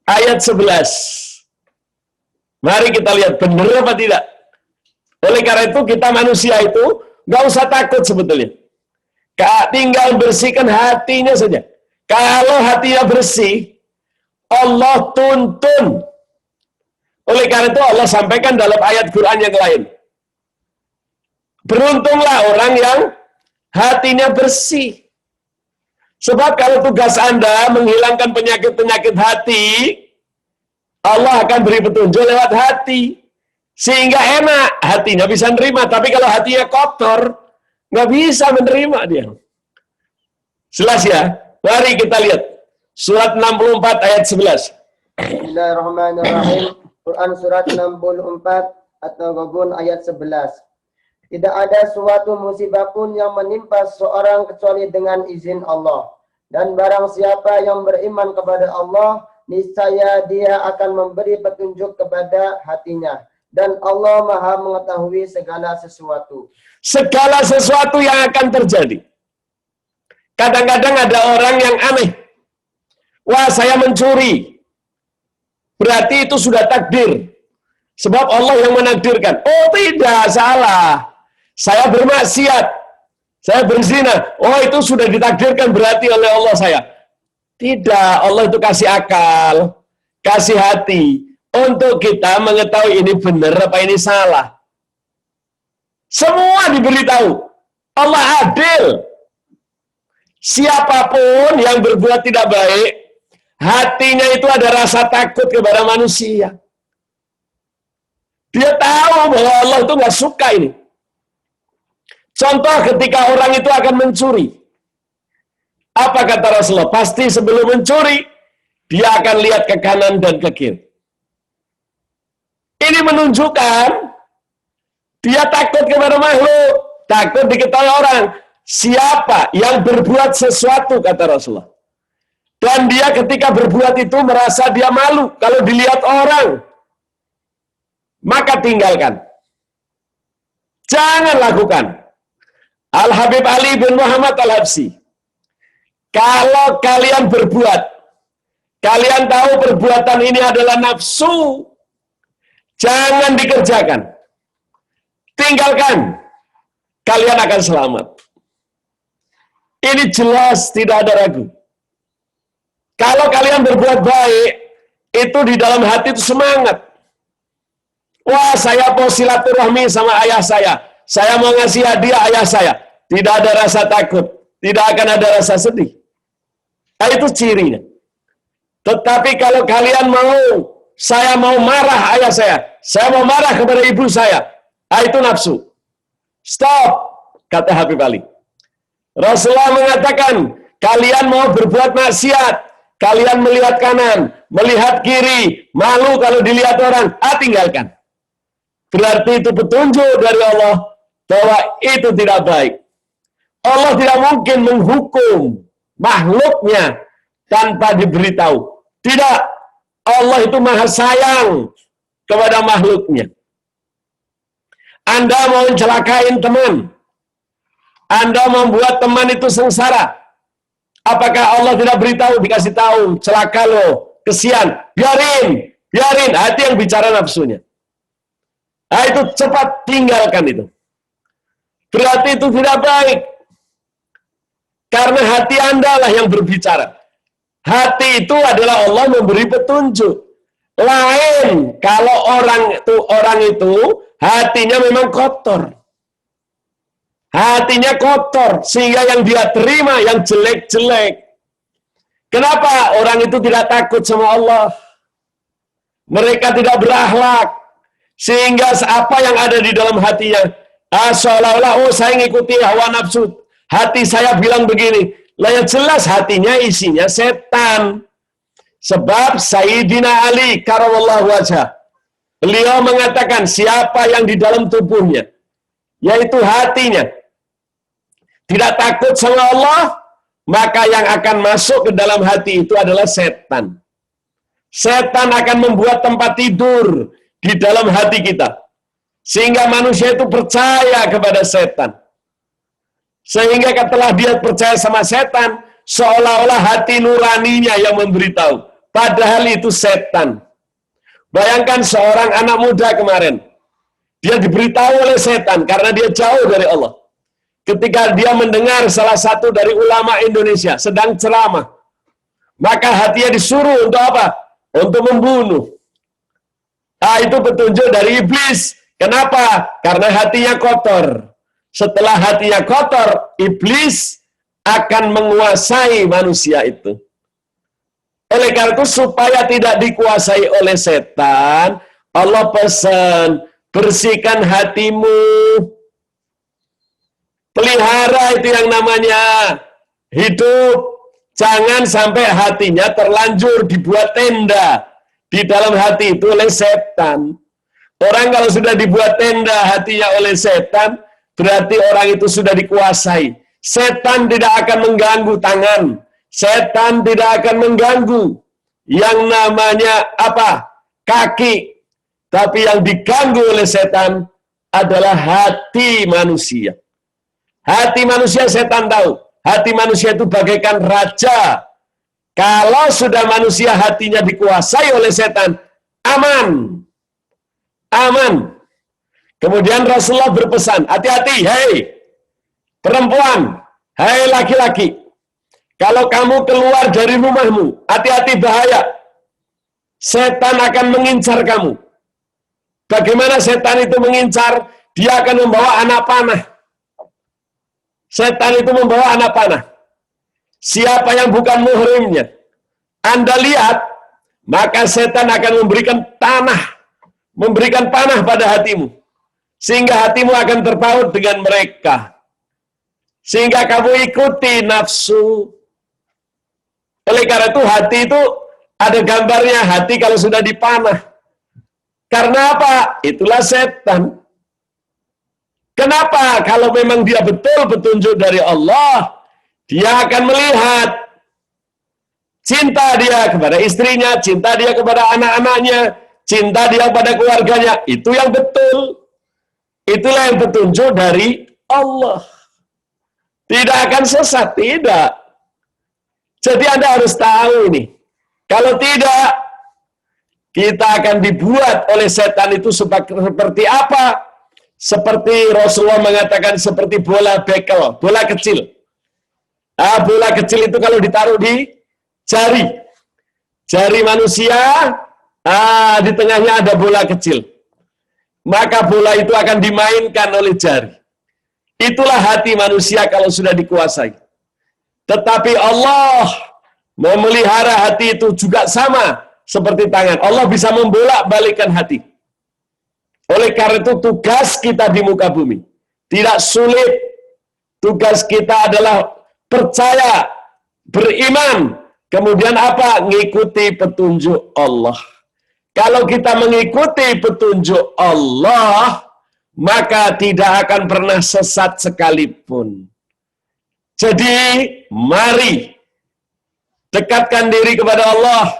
ayat 11. Mari kita lihat benar apa tidak. Oleh karena itu kita manusia itu gak usah takut sebetulnya. Tinggal bersihkan hatinya saja. Kalau hatinya bersih, Allah tuntun. Oleh karena itu Allah sampaikan dalam ayat Quran yang lain. Beruntunglah orang yang hatinya bersih. Sebab kalau tugas Anda menghilangkan penyakit-penyakit hati, Allah akan beri petunjuk lewat hati. Sehingga enak, hatinya bisa menerima. Tapi kalau hatinya kotor, nggak bisa menerima dia. Jelas ya? Mari kita lihat. Surat 64 ayat 11. Bismillahirrahmanirrahim. Quran surat 64 atau Ghabun ayat 11. Tidak ada suatu musibah pun yang menimpa seorang kecuali dengan izin Allah. Dan barang siapa yang beriman kepada Allah, niscaya dia akan memberi petunjuk kepada hatinya. Dan Allah Maha mengetahui segala sesuatu. Segala sesuatu yang akan terjadi. Kadang-kadang ada orang yang aneh. Wah, saya mencuri. Berarti itu sudah takdir. Sebab Allah yang menakdirkan. Oh tidak, salah. Saya bermaksiat. Saya berzina. Oh itu sudah ditakdirkan berarti oleh Allah saya. Tidak, Allah itu kasih akal. Kasih hati. Untuk kita mengetahui ini benar apa ini salah. Semua diberitahu. Allah adil. Siapapun yang berbuat tidak baik, hatinya itu ada rasa takut kepada manusia. Dia tahu bahwa Allah itu nggak suka ini. Contoh ketika orang itu akan mencuri. Apa kata Rasulullah? Pasti sebelum mencuri, dia akan lihat ke kanan dan ke kiri. Ini menunjukkan dia takut kepada makhluk, takut diketahui orang. Siapa yang berbuat sesuatu, kata Rasulullah. Dan dia ketika berbuat itu merasa dia malu kalau dilihat orang. Maka tinggalkan. Jangan lakukan. Al-Habib Ali bin Muhammad Al-Habsyi. Kalau kalian berbuat, kalian tahu perbuatan ini adalah nafsu, jangan dikerjakan. Tinggalkan. Kalian akan selamat. Ini jelas, tidak ada ragu. Kalau kalian berbuat baik, itu di dalam hati itu semangat. Wah, saya mau silaturahmi sama ayah saya. Saya mau ngasih hadiah ayah saya. Tidak ada rasa takut. Tidak akan ada rasa sedih. Nah, itu cirinya. Tetapi kalau kalian mau, saya mau marah ayah saya mau marah kepada ibu saya. Nah, itu nafsu. Stop, kata Habib Ali. Rasulullah mengatakan, kalian mau berbuat maksiat, kalian melihat kanan, melihat kiri, malu kalau dilihat orang, tinggalkan. Berarti itu petunjuk dari Allah bahwa itu tidak baik. Allah tidak mungkin menghukum makhluknya tanpa diberitahu. Tidak. Allah itu maha sayang kepada makhluknya. Anda mau celakain teman, Anda membuat teman itu sengsara. Apakah Allah tidak beritahu, dikasih tahu, celaka lo, kesian, biarin, hati yang bicara nafsunya. Nah, itu cepat tinggalkan itu. Berarti itu tidak baik. Karena hati Anda lah yang berbicara. Hati itu adalah Allah memberi petunjuk. Lain kalau orang itu hatinya memang kotor. Hatinya kotor sehingga yang dia terima yang jelek-jelek. Kenapa orang itu tidak takut sama Allah? Mereka tidak berakhlak sehingga apa yang ada di dalam hatinya seolah-olah saya ngikuti hawa nafsu. Hati saya bilang begini. Lah yang jelas hatinya isinya setan. Sebab Sayyidina Ali karamallahu wajhah, beliau mengatakan siapa yang di dalam tubuhnya, yaitu hatinya, tidak takut sama Allah, maka yang akan masuk ke dalam hati itu adalah setan. Setan akan membuat tempat tidur di dalam hati kita. Sehingga manusia itu percaya kepada setan. Sehingga setelah dia percaya sama setan, seolah-olah hati nuraninya yang memberitahu. Padahal itu setan. Bayangkan seorang anak muda kemarin. Dia diberitahu oleh setan karena dia jauh dari Allah. Ketika dia mendengar salah satu dari ulama Indonesia sedang ceramah, maka hatinya disuruh untuk apa? Untuk membunuh. Nah, itu petunjuk dari iblis. Kenapa? Karena hatinya kotor. Setelah hatinya kotor, iblis akan menguasai manusia itu. Oleh karena itu, supaya tidak dikuasai oleh setan, Allah pesan, bersihkan hatimu. Pelihara itu yang namanya hidup. Jangan sampai hatinya terlanjur dibuat tenda di dalam hati itu oleh setan. Orang kalau sudah dibuat tenda hatinya oleh setan, berarti orang itu sudah dikuasai. Setan tidak akan mengganggu tangan. Setan tidak akan mengganggu yang namanya apa? Kaki. Tapi yang diganggu oleh setan adalah hati manusia. Hati manusia setan tahu. Hati manusia itu bagaikan raja. Kalau sudah manusia hatinya dikuasai oleh setan, aman. Aman. Kemudian Rasulullah berpesan, hati-hati, hei perempuan, hei laki-laki. Kalau kamu keluar dari rumahmu, hati-hati bahaya. Setan akan mengincar kamu. Bagaimana setan itu mengincar? Dia akan membawa anak panah. Setan itu membawa anak panah. Siapa yang bukan muhrimnya, Anda lihat, maka setan akan memberikan panah pada hatimu. Sehingga hatimu akan terpaut dengan mereka. Sehingga kamu ikuti nafsu. Oleh karena itu hati itu ada gambarnya, hati kalau sudah dipanah. Karena apa? Itulah setan. Kenapa? Kalau memang dia betul petunjuk dari Allah, dia akan melihat cinta dia kepada istrinya, cinta dia kepada anak-anaknya, cinta dia kepada keluarganya. Itu yang betul. Itulah yang petunjuk dari Allah. Tidak akan sesat, tidak. Jadi Anda harus tahu ini. Kalau tidak, kita akan dibuat oleh setan itu seperti apa? Seperti Rasulullah mengatakan seperti bola bekel, bola kecil. Bola kecil itu kalau ditaruh di jari manusia, di tengahnya ada bola kecil. Maka bola itu akan dimainkan oleh jari. Itulah hati manusia kalau sudah dikuasai. Tetapi Allah memelihara hati itu juga sama seperti tangan. Allah bisa membolak-balikkan hati. Oleh karena itu tugas kita di muka bumi tidak sulit. Tugas kita adalah percaya, beriman, kemudian apa? Ngikuti petunjuk Allah. Kalau kita mengikuti petunjuk Allah, maka tidak akan pernah sesat sekalipun. Jadi, mari dekatkan diri kepada Allah.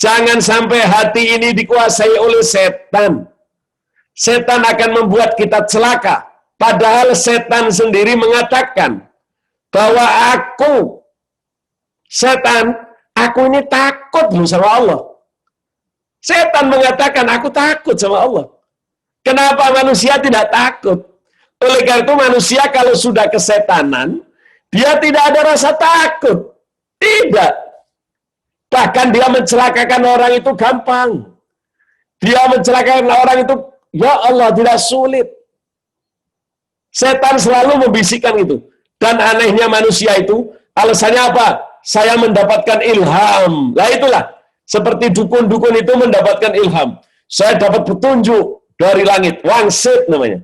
Jangan sampai hati ini dikuasai oleh setan. Setan akan membuat kita celaka. Padahal setan sendiri mengatakan bahwa setan, aku ini takut sama Allah. Setan mengatakan, aku takut sama Allah. Kenapa manusia tidak takut? Oleh karena itu manusia kalau sudah kesetanan, dia tidak ada rasa takut. Tidak. Bahkan dia mencelakakan orang itu gampang. Dia mencelakakan orang itu, ya Allah, tidak sulit. Setan selalu membisikkan itu. Dan anehnya manusia itu, alasannya apa? Saya mendapatkan ilham. Lah itulah, seperti dukun-dukun itu mendapatkan ilham. Saya dapat petunjuk dari langit, wangsit namanya.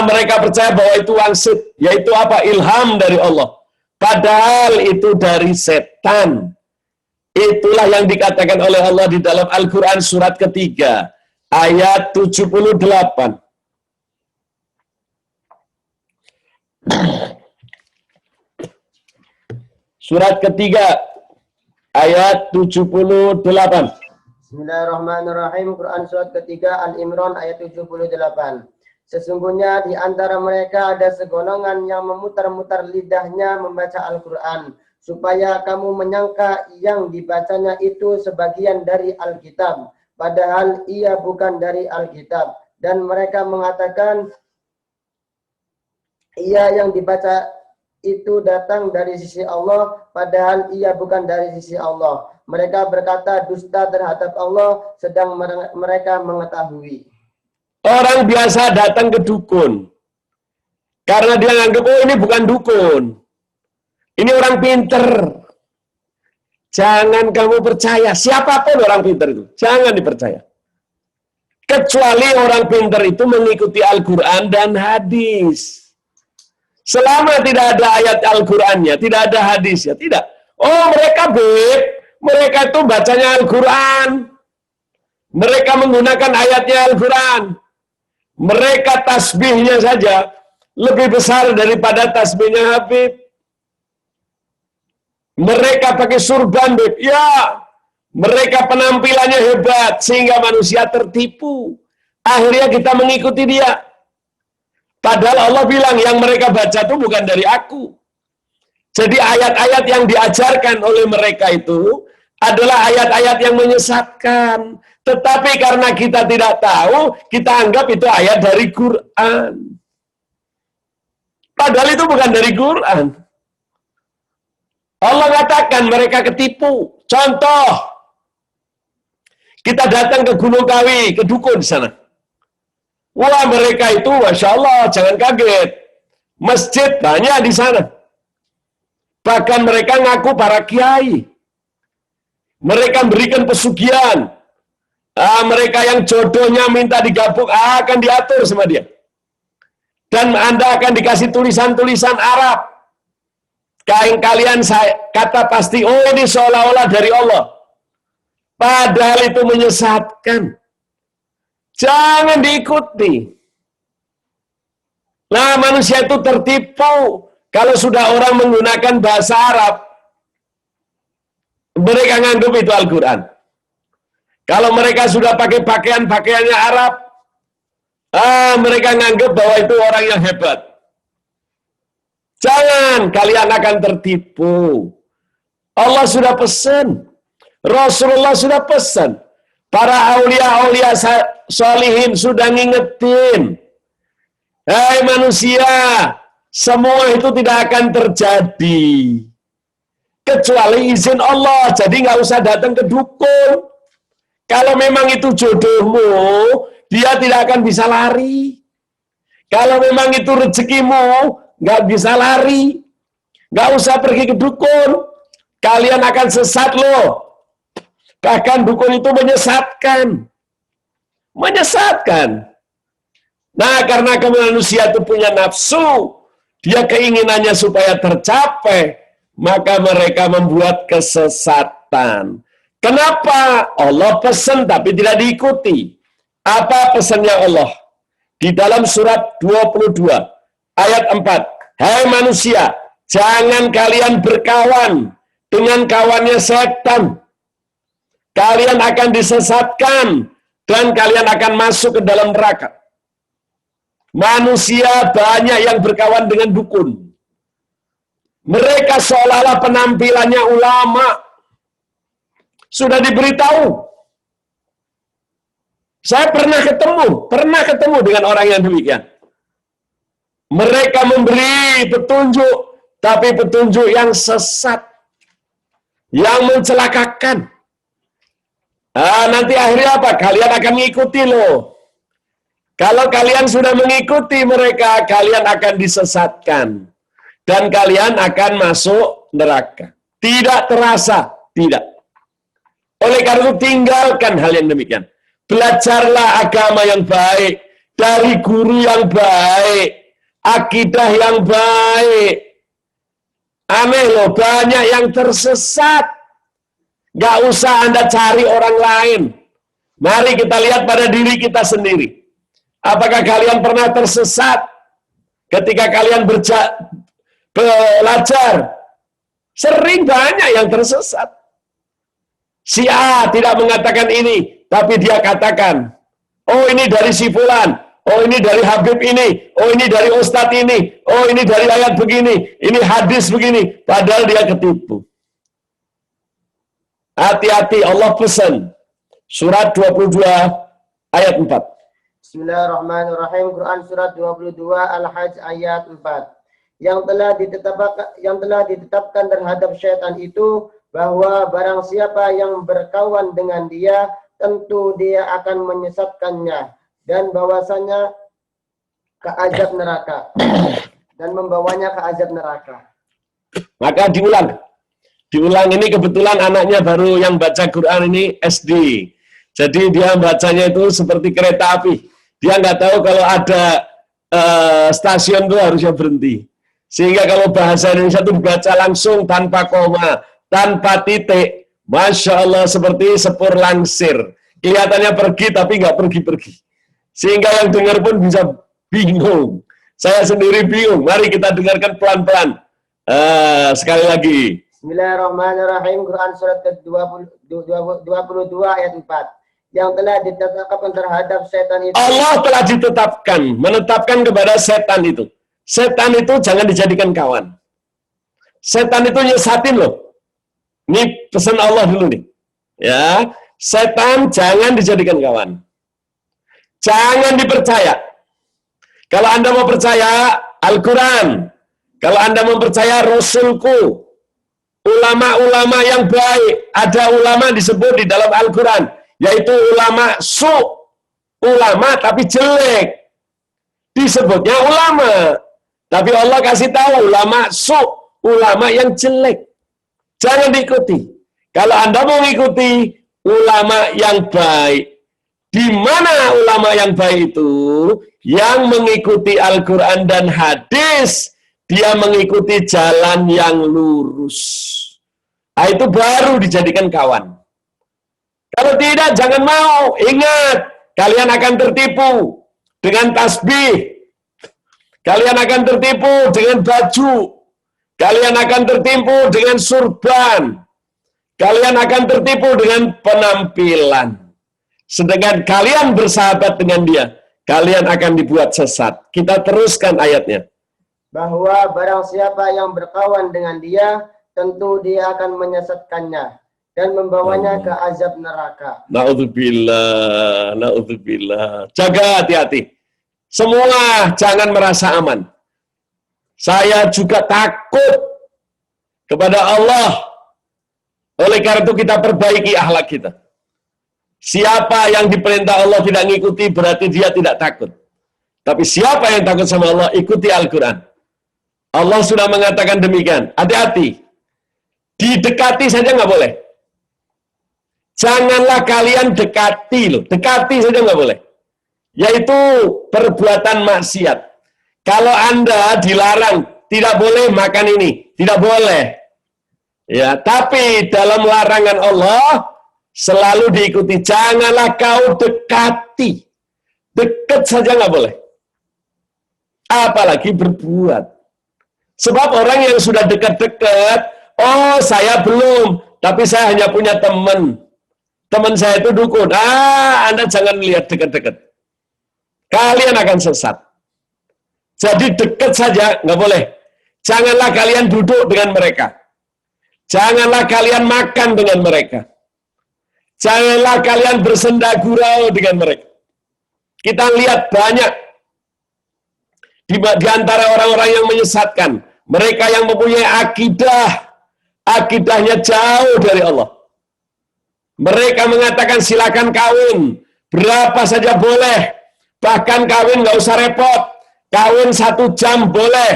Mereka percaya bahwa itu wangsit, yaitu apa? Ilham dari Allah. Padahal itu dari setan. Itulah yang dikatakan oleh Allah di dalam Al-Quran surat ketiga, ayat 78. Surat ketiga, ayat 78. Bismillahirrahmanirrahim. Quran surat ketiga Al-Imran ayat 78. Sesungguhnya di antara mereka ada segolongan yang memutar-mutar lidahnya membaca Al-Quran, supaya kamu menyangka yang dibacanya itu sebagian dari Alkitab, padahal ia bukan dari Alkitab. Dan mereka mengatakan ia yang dibaca itu datang dari sisi Allah, padahal ia bukan dari sisi Allah. Mereka berkata dusta terhadap Allah, sedang mereka mengetahui. Orang biasa datang ke dukun, karena dia nganggap, oh ini bukan dukun, ini orang pinter. Jangan kamu percaya, siapapun orang pinter itu, jangan dipercaya. Kecuali orang pinter itu mengikuti Al-Quran dan hadis. Selama tidak ada ayat Al-Qurannya, tidak ada hadisnya, tidak. Oh mereka mereka itu bacanya Al-Quran. Mereka menggunakan ayatnya Al-Quran. Mereka tasbihnya saja lebih besar daripada tasbihnya Habib. Mereka pakai surban, Beb. Ya, mereka penampilannya hebat sehingga manusia tertipu. Akhirnya kita mengikuti dia. Padahal Allah bilang yang mereka baca itu bukan dari aku. Jadi ayat-ayat yang diajarkan oleh mereka itu adalah ayat-ayat yang menyesatkan. Tetapi karena kita tidak tahu, kita anggap itu ayat dari Quran. Padahal itu bukan dari Quran. Allah katakan mereka ketipu. Contoh, kita datang ke Gunung Kawi, ke dukun di sana. Wah mereka itu, Masya Allah, jangan kaget. Masjid banyak di sana. Bahkan mereka ngaku para kiai. Mereka berikan pesugihan. Mereka yang jodohnya minta digabung, akan diatur sama dia. Dan Anda akan dikasih tulisan-tulisan Arab. Kalian kata pasti, oh ini seolah-olah dari Allah. Padahal itu menyesatkan. Jangan diikuti. Nah, manusia itu tertipu. Kalau sudah orang menggunakan bahasa Arab, mereka nganggap itu Al-Quran. Kalau mereka sudah pakai pakaiannya Arab, mereka nganggap bahwa itu orang yang hebat. Jangan, kalian akan tertipu. Allah sudah pesan, Rasulullah sudah pesan, para aulia-aulia solihin sudah ngingetin. Hai manusia, semua itu tidak akan terjadi kecuali izin Allah. Jadi nggak usah datang ke dukun. Kalau memang itu jodohmu, dia tidak akan bisa lari. Kalau memang itu rezekimu, nggak bisa lari. Nggak usah pergi ke dukun. Kalian akan sesat loh. Bahkan dukun itu menyesatkan. Menyesatkan. Nah, karena manusia itu punya nafsu, dia keinginannya supaya tercapai, maka mereka membuat kesesatan. Kenapa? Allah pesan tapi tidak diikuti. Apa pesannya Allah? Di dalam surat 22, ayat 4. Hai manusia, jangan kalian berkawan dengan kawannya setan. Kalian akan disesatkan dan kalian akan masuk ke dalam neraka. Manusia banyak yang berkawan dengan dukun. Mereka seolah-olah penampilannya ulama. Sudah diberitahu. Saya pernah ketemu dengan orang yang demikian. Mereka memberi petunjuk, tapi petunjuk yang sesat, yang mencelakakan. Nanti akhirnya apa? Kalian akan mengikuti loh. Kalau kalian sudah mengikuti mereka, kalian akan disesatkan. Dan kalian akan masuk neraka. Tidak terasa, tidak. Oleh karena itu tinggalkan hal yang demikian. Belajarlah agama yang baik, dari guru yang baik, akidah yang baik. Aneh loh, banyak yang tersesat. Gak usah Anda cari orang lain. Mari kita lihat pada diri kita sendiri. Apakah kalian pernah tersesat ketika kalian belajar? Sering banyak yang tersesat. Si A tidak mengatakan ini, tapi dia katakan, oh ini dari si fulan, oh ini dari Habib ini, oh ini dari Ustadz ini, oh ini dari ayat begini, ini hadis begini, padahal dia ketipu. Hati-hati, Allah pesan. Surat 22 ayat 4. Bismillahirrahmanirrahim. Quran surat 22 Al-Hajj ayat 4. Yang telah ditetapkan terhadap syaitan itu bahwa barang siapa yang berkawan dengan dia, tentu dia akan menyesatkannya dan bahwasanya ke azab neraka dan membawanya ke azab neraka. Maka diulang ini, kebetulan anaknya baru yang baca Quran ini SD. Jadi dia bacanya itu seperti kereta api. Dia nggak tahu kalau ada stasiun itu harusnya berhenti. Sehingga kalau bahasa Indonesia itu dibaca langsung tanpa koma, tanpa titik. Masya Allah, seperti sepur langsir. Kelihatannya pergi tapi nggak pergi-pergi. Sehingga yang dengar pun bisa bingung. Saya sendiri bingung. Mari kita dengarkan pelan-pelan. Sekali lagi. Bismillahirrahmanirrahim. Quran surat ke-22 ayat 4. Yang telah ditetapkan terhadap setan itu. Allah telah menetapkan kepada setan itu. Setan itu jangan dijadikan kawan. Setan itu nyesatin loh. Ini pesan Allah dulu nih. Ya, setan jangan dijadikan kawan. Jangan dipercaya. Kalau Anda mau percaya Al-Quran, kalau Anda mau percaya Rasulku, ulama-ulama yang baik, ada ulama disebut di dalam Al-Quran, yaitu ulama ulama tapi jelek. Disebutnya ulama. Tapi Allah kasih tahu ulama ulama yang jelek. Jangan diikuti. Kalau Anda mau mengikuti ulama yang baik, di mana ulama yang baik itu? Yang mengikuti Al-Quran dan hadis, dia mengikuti jalan yang lurus. Nah, itu baru dijadikan kawan. Kalau tidak, jangan mau. Ingat, kalian akan tertipu dengan tasbih. Kalian akan tertipu dengan baju. Kalian akan tertipu dengan surban. Kalian akan tertipu dengan penampilan. Sedangkan kalian bersahabat dengan dia, kalian akan dibuat sesat. Kita teruskan ayatnya. Bahwa barang siapa yang berkawan dengan dia, tentu dia akan menyesatkannya dan membawanya ke azab neraka. Na'udzubillah, na'udzubillah. Jaga hati-hati. Semua jangan merasa aman. Saya juga takut kepada Allah. Oleh karena itu kita perbaiki akhlak kita. Siapa yang diperintah Allah tidak mengikuti, berarti dia tidak takut. Tapi siapa yang takut sama Allah, ikuti Al-Quran. Allah sudah mengatakan demikian. Hati-hati. Didekati saja nggak boleh. Janganlah kalian dekati loh. Dekati saja nggak boleh. Yaitu perbuatan maksiat. Kalau Anda dilarang, tidak boleh makan ini. Tidak boleh. Ya, tapi dalam larangan Allah, selalu diikuti. Janganlah kau dekati. Dekat saja nggak boleh. Apalagi berbuat. Sebab orang yang sudah dekat-dekat, oh saya belum, tapi saya hanya punya teman. Teman saya itu dukun. Anda jangan lihat dekat-dekat. Kalian akan sesat. Jadi dekat saja, nggak boleh. Janganlah kalian duduk dengan mereka. Janganlah kalian makan dengan mereka. Janganlah kalian bersenda gurau dengan mereka. Kita lihat banyak di antara orang-orang yang menyesatkan. Mereka yang mempunyai akidahnya jauh dari Allah. Mereka mengatakan silakan kawin, berapa saja boleh. Bahkan kawin nggak usah repot. Kawin 1 jam boleh.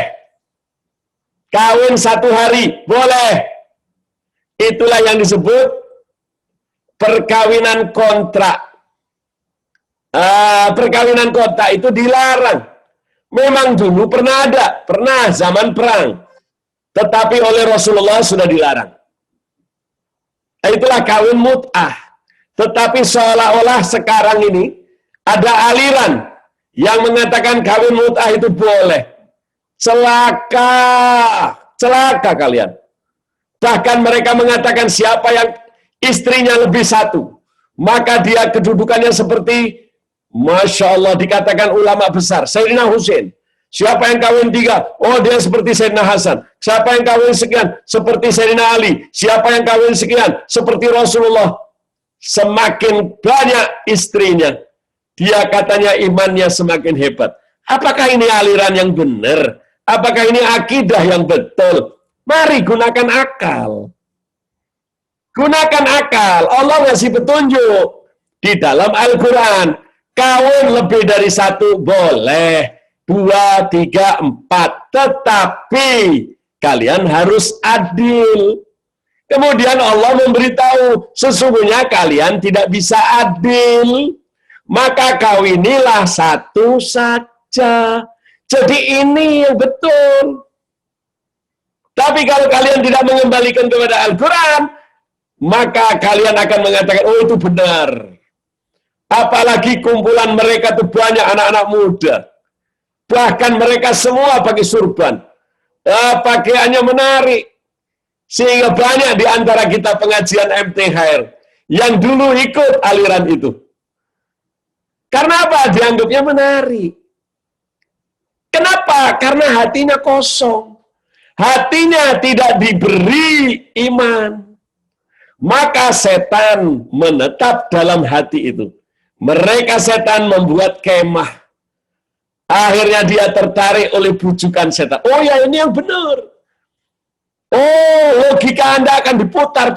Kawin 1 hari boleh. Itulah yang disebut perkawinan kontrak. Perkawinan kontrak itu dilarang. Memang dulu pernah ada, pernah zaman perang. Tetapi oleh Rasulullah sudah dilarang. Itulah kawin mut'ah. Tetapi seolah-olah sekarang ini ada aliran yang mengatakan kawin mut'ah itu boleh. Celaka kalian. Bahkan mereka mengatakan siapa yang istrinya lebih 1, maka dia kedudukannya seperti, Masya Allah, dikatakan ulama besar, Sayyidina Husain. Siapa yang kawin 3? Oh, dia seperti Sayyidina Hasan. Siapa yang kawin sekian? Seperti Sayyidina Ali. Siapa yang kawin sekian? Seperti Rasulullah. Semakin banyak istrinya, dia katanya imannya semakin hebat. Apakah ini aliran yang benar? Apakah ini akidah yang betul? Mari gunakan akal. Gunakan akal. Allah ngasih petunjuk di dalam Al-Quran. Kawin lebih dari 1 boleh. 2, 3, 4. Tetapi kalian harus adil. Kemudian Allah memberitahu, sesungguhnya kalian tidak bisa adil. Maka kawinilah 1 saja. Jadi ini yang betul. Tapi kalau kalian tidak mengembalikan kepada Al-Quran, maka kalian akan mengatakan, oh itu benar. Apalagi kumpulan mereka itu banyak anak-anak muda. Bahkan mereka semua pakai surban. Pakaiannya menarik. Sehingga banyak di antara kita pengajian MTHR yang dulu ikut aliran itu. Karena apa? Dianggapnya menarik. Kenapa? Karena hatinya kosong. Hatinya tidak diberi iman. Maka setan menetap dalam hati itu. Mereka setan membuat kemah. Akhirnya dia tertarik oleh bujukan setan. Oh ya, ini yang benar. Oh, logika Anda akan diputar.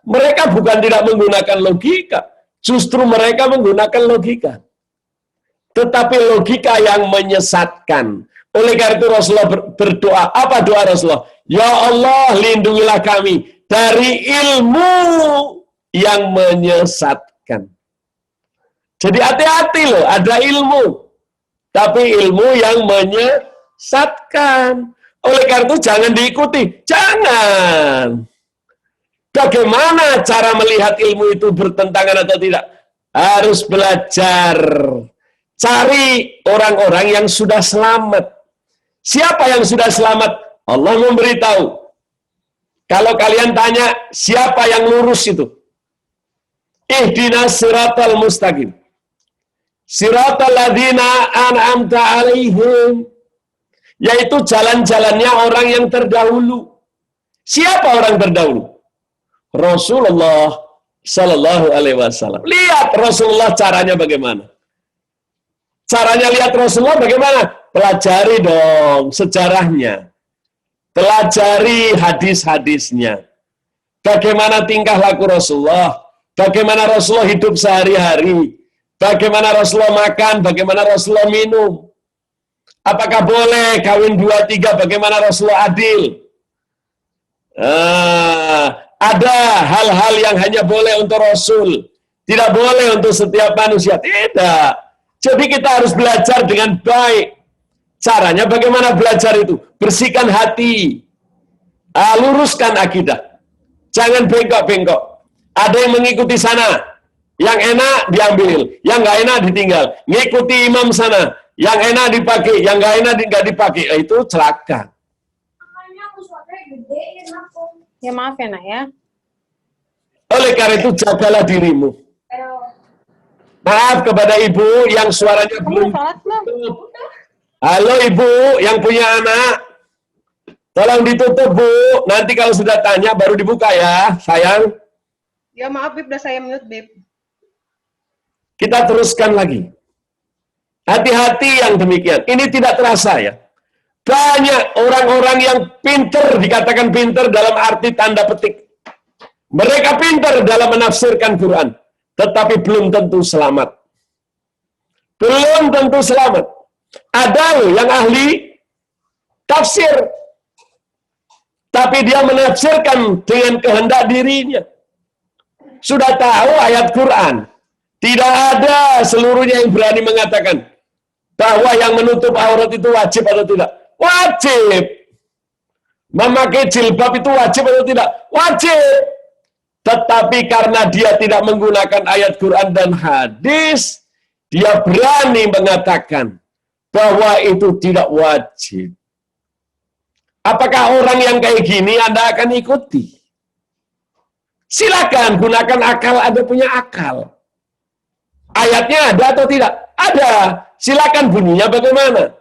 Mereka bukan tidak menggunakan logika. Justru mereka menggunakan logika. Tetapi logika yang menyesatkan. Oleh karena itu Rasulullah berdoa. Apa doa Rasulullah? Ya Allah, lindungilah kami dari ilmu yang menyesatkan. Jadi hati-hati loh, ada ilmu. Tapi ilmu yang menyesatkan. Oleh karena itu jangan diikuti. Jangan. Bagaimana cara melihat ilmu itu bertentangan atau tidak? Harus belajar. Cari orang-orang yang sudah selamat. Siapa yang sudah selamat? Allah memberitahu. Kalau kalian tanya, siapa yang lurus itu? Ihdinas siratal mustaqim. Siratal ladzina an'amta alaihim. Yaitu jalan-jalannya orang yang terdahulu. Siapa orang terdahulu? Rasulullah Sallallahu Alaihi Wasallam. Lihat Rasulullah caranya bagaimana. Caranya lihat Rasulullah bagaimana? Pelajari dong sejarahnya. Pelajari hadis-hadisnya. Bagaimana tingkah laku Rasulullah. Bagaimana Rasulullah hidup sehari-hari. Bagaimana Rasulullah makan. Bagaimana Rasulullah minum. Apakah boleh kawin 2-3? Bagaimana Rasulullah adil? Ada hal-hal yang hanya boleh untuk Rasul. Tidak boleh untuk setiap manusia. Tidak. Jadi kita harus belajar dengan baik. Caranya bagaimana belajar itu? Bersihkan hati. Luruskan akidah. Jangan bengkok-bengkok. Ada yang mengikuti sana. Yang enak diambil. Yang nggak enak ditinggal. Ngikuti imam sana. Yang enak dipakai. Yang nggak enak nggak dipakai. Itu celaka. Ya maaf ya nak ya. Oleh karena itu jagalah dirimu. Maaf kepada ibu yang suaranya belum Sholat belum? tutup. Halo Ibu yang punya anak. Tolong ditutup Bu. Nanti kalau sudah tanya baru dibuka ya, sayang. Ya maaf Bib, udah saya mute Bib. Kita teruskan lagi. Hati-hati yang demikian. Ini tidak terasa ya. Banyak orang-orang yang pinter, dikatakan pinter dalam arti tanda petik. Mereka pinter dalam menafsirkan Quran. Tetapi belum tentu selamat. Belum tentu selamat. Ada loh yang ahli tafsir. Tapi dia menafsirkan dengan kehendak dirinya. Sudah tahu ayat Quran. Tidak ada seluruhnya yang berani mengatakan bahwa yang menutup aurat itu wajib atau tidak. Wajib. Memakai jilbab itu wajib atau tidak? Wajib. Tetapi karena dia tidak menggunakan ayat Quran dan hadis, dia berani mengatakan bahwa itu tidak wajib. Apakah orang yang kayak gini Anda akan ikuti? Silakan gunakan akal, Anda punya akal. Ayatnya ada atau tidak? Ada. Silakan bunyinya bagaimana.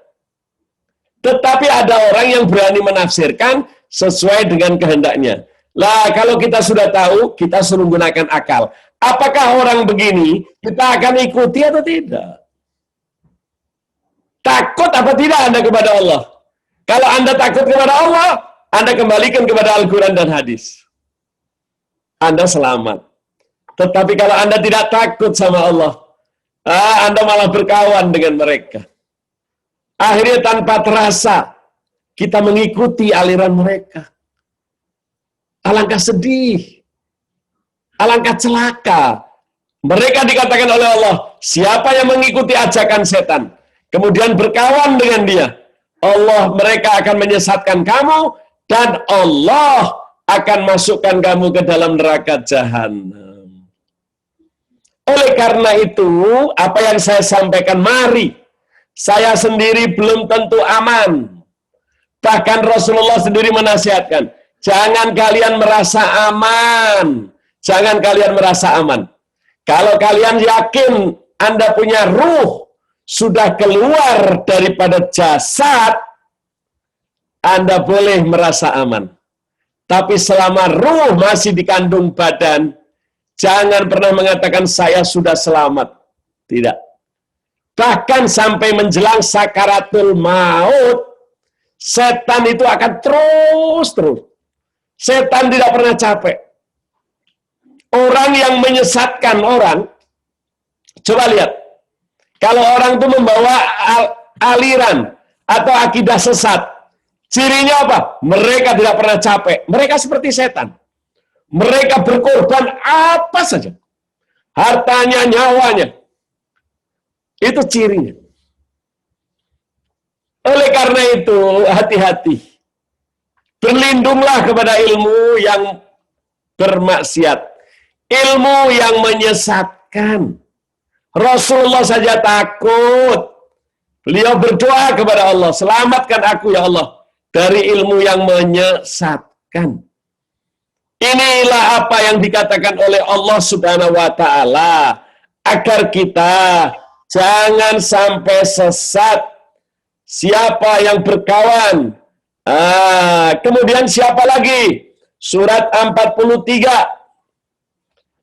Tetapi ada orang yang berani menafsirkan sesuai dengan kehendaknya. Lah, kalau kita sudah tahu, kita suruh gunakan akal. Apakah orang begini kita akan ikuti atau tidak? Takut apa tidak Anda kepada Allah? Kalau Anda takut kepada Allah, Anda kembalikan kepada Al-Quran dan hadis. Anda selamat. Tetapi kalau Anda tidak takut sama Allah, Anda malah berkawan dengan mereka. Akhirnya tanpa terasa, kita mengikuti aliran mereka. Alangkah sedih. Alangkah celaka. Mereka dikatakan oleh Allah, siapa yang mengikuti ajakan setan, kemudian berkawan dengan dia, mereka akan menyesatkan kamu, dan Allah akan masukkan kamu ke dalam neraka jahanam. Oleh karena itu, apa yang saya sampaikan, mari, saya sendiri belum tentu aman. Bahkan Rasulullah sendiri menasihatkan, jangan kalian merasa aman. Jangan kalian merasa aman. Kalau kalian yakin Anda punya ruh, sudah keluar daripada jasad, Anda boleh merasa aman. Tapi selama ruh masih dikandung badan, jangan pernah mengatakan saya sudah selamat. Tidak. Bahkan sampai menjelang sakaratul maut, setan itu akan terus. Setan tidak pernah capek. Orang yang menyesatkan orang, coba lihat. Kalau orang itu membawa aliran atau akidah sesat, cirinya apa? Mereka tidak pernah capek. Mereka seperti setan. Mereka berkorban apa saja. Hartanya, nyawanya. Itu cirinya. Oleh karena itu, hati-hati. Berlindunglah kepada ilmu yang bermaksiat. Ilmu yang menyesatkan. Rasulullah saja takut. Beliau berdoa kepada Allah, selamatkan aku ya Allah dari ilmu yang menyesatkan. Inilah apa yang dikatakan oleh Allah Subhanahu wa taala agar kita jangan sampai sesat. Siapa yang berkawan? Kemudian siapa lagi? Surat 43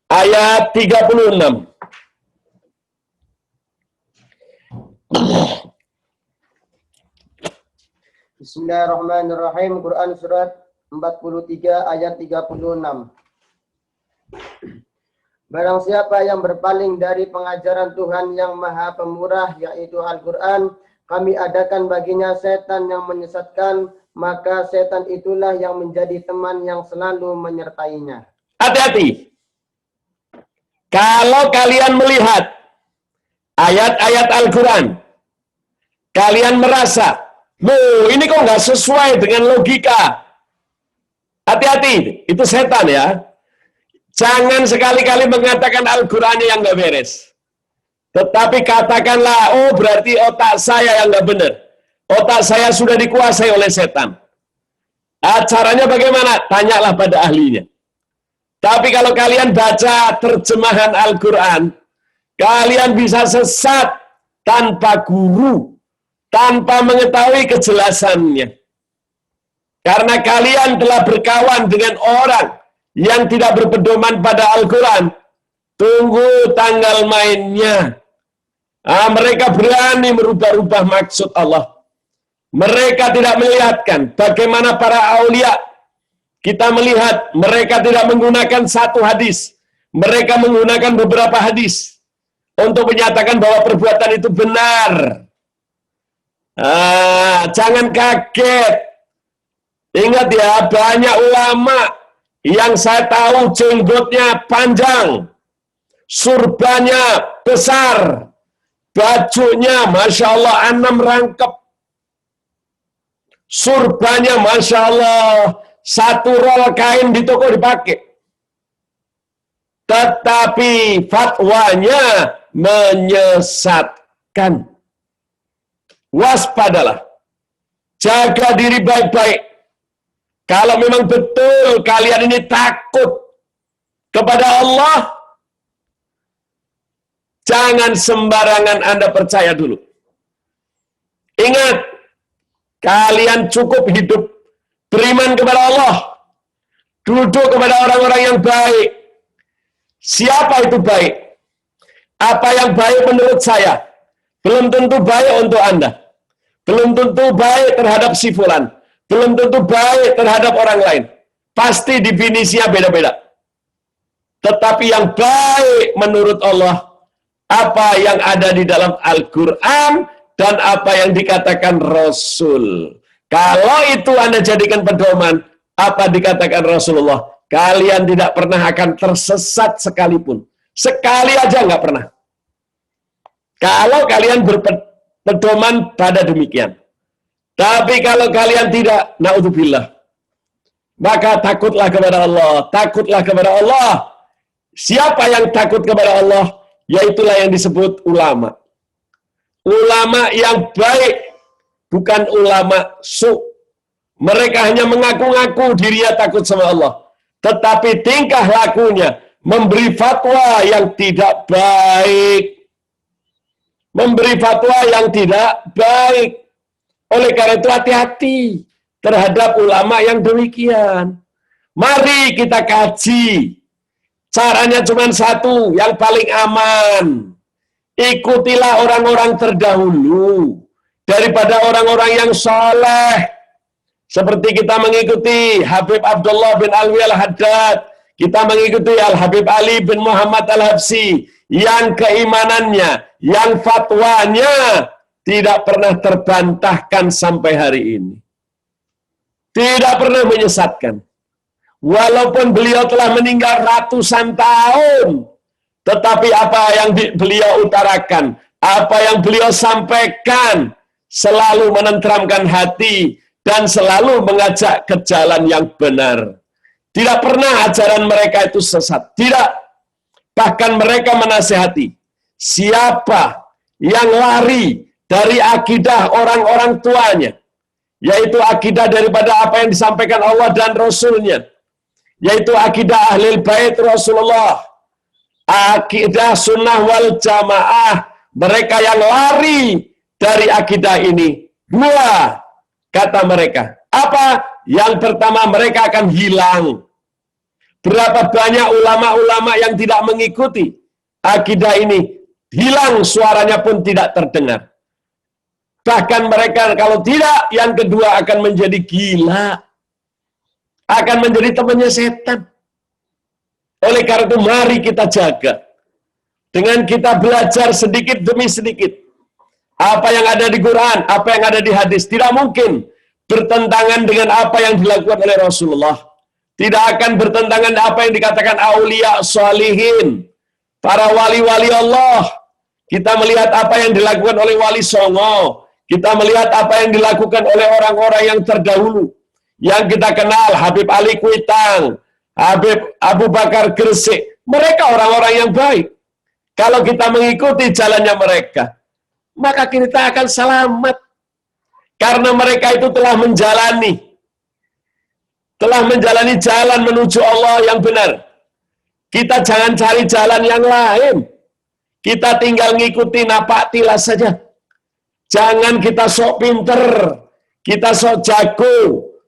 ayat 36. Bismillahirrahmanirrahim. Quran surat 43 ayat 36. Barang siapa yang berpaling dari pengajaran Tuhan yang Maha Pemurah, yaitu Al-Quran, kami adakan baginya setan yang menyesatkan, maka setan itulah yang menjadi teman yang selalu menyertainya. Hati-hati. Kalau kalian melihat ayat-ayat Al-Quran, kalian merasa, loh ini kok nggak sesuai dengan logika. Hati-hati, itu setan ya. Jangan sekali-kali mengatakan Al-Qurannya yang nggak beres. Tetapi katakanlah, oh berarti otak saya yang nggak benar. Otak saya sudah dikuasai oleh setan. Caranya bagaimana? Tanyalah pada ahlinya. Tapi kalau kalian baca terjemahan Al-Quran, kalian bisa sesat tanpa guru. tanpa mengetahui kejelasannya. Karena kalian telah berkawan dengan orang yang tidak berpedoman pada Al-Quran, tunggu tanggal mainnya. Mereka berani merubah-rubah maksud Allah. Mereka tidak melihatkan bagaimana para aulia. Kita melihat mereka tidak menggunakan satu hadis. Mereka menggunakan beberapa hadis untuk menyatakan bahwa perbuatan itu benar. Jangan kaget. Ingat ya, banyak ulama yang saya tahu jenggotnya panjang, surbanya besar, bajunya Masya Allah 6 rangkep, surbanya Masya Allah 1 rol kain di toko dipakai. Tetapi fatwanya menyesatkan. Waspadalah. Jaga diri baik-baik. Kalau memang betul kalian ini takut kepada Allah, jangan sembarangan Anda percaya dulu. Ingat, kalian cukup hidup beriman kepada Allah, duduk kepada orang-orang yang baik. Siapa itu baik? Apa yang baik menurut saya belum tentu baik untuk Anda. Belum tentu baik terhadap si fulan. Belum tentu baik terhadap orang lain. Pasti definisinya beda-beda. Tetapi yang baik menurut Allah, apa yang ada di dalam Al-Quran dan apa yang dikatakan Rasul. Kalau itu Anda jadikan pedoman, apa dikatakan Rasulullah, kalian tidak pernah akan tersesat sekalipun. Sekali aja nggak pernah. Kalau kalian berpedoman pada demikian. Tapi kalau kalian tidak, naudzubillah, maka takutlah kepada Allah. Takutlah kepada Allah. Siapa yang takut kepada Allah? Yaitulah yang disebut ulama. Ulama yang baik, bukan ulama su. Mereka hanya mengaku-ngaku dirinya takut sama Allah. Tetapi tingkah lakunya memberi fatwa yang tidak baik. Memberi fatwa yang tidak baik. Oleh karena itu hati-hati terhadap ulama yang demikian. Mari kita kaji. Caranya cuma satu, yang paling aman. Ikutilah orang-orang terdahulu daripada orang-orang yang soleh. Seperti kita mengikuti Habib Abdullah bin Alwi Al-Haddad, kita mengikuti Al-Habib Ali bin Muhammad Al-Habsi, yang keimanannya, yang fatwanya tidak pernah terbantahkan sampai hari ini. Tidak pernah menyesatkan. Walaupun beliau telah meninggal ratusan tahun, tetapi apa yang beliau utarakan, apa yang beliau sampaikan, selalu menenteramkan hati dan selalu mengajak ke jalan yang benar. Tidak pernah ajaran mereka itu sesat. Tidak. Bahkan mereka menasihati, siapa yang lari dari akidah orang-orang tuanya, yaitu akidah daripada apa yang disampaikan Allah dan Rasulnya, yaitu akidah Ahlul Bait Rasulullah, akidah sunnah wal jamaah, mereka yang lari dari akidah ini, 2 kata mereka. Apa? Yang pertama, mereka akan hilang. Berapa banyak ulama-ulama yang tidak mengikuti akidah ini, hilang, suaranya pun tidak terdengar. Bahkan mereka kalau tidak, yang kedua akan menjadi gila. Akan menjadi temannya setan. Oleh karena itu mari kita jaga. Dengan kita belajar sedikit demi sedikit. Apa yang ada di Quran, apa yang ada di hadis. Tidak mungkin bertentangan dengan apa yang dilakukan oleh Rasulullah. Tidak akan bertentangan apa yang dikatakan aulia salihin. Para wali-wali Allah. Kita melihat apa yang dilakukan oleh Wali Songo. Kita melihat apa yang dilakukan oleh orang-orang yang terdahulu. Yang kita kenal, Habib Ali Kuitang, Habib Abu Bakar Gresik. Mereka orang-orang yang baik. Kalau kita mengikuti jalannya mereka, maka kita akan selamat. Karena mereka itu telah menjalani jalan menuju Allah yang benar. Kita jangan cari jalan yang lain. Kita tinggal ngikuti napak tilas saja. Jangan kita sok pinter, kita sok jago.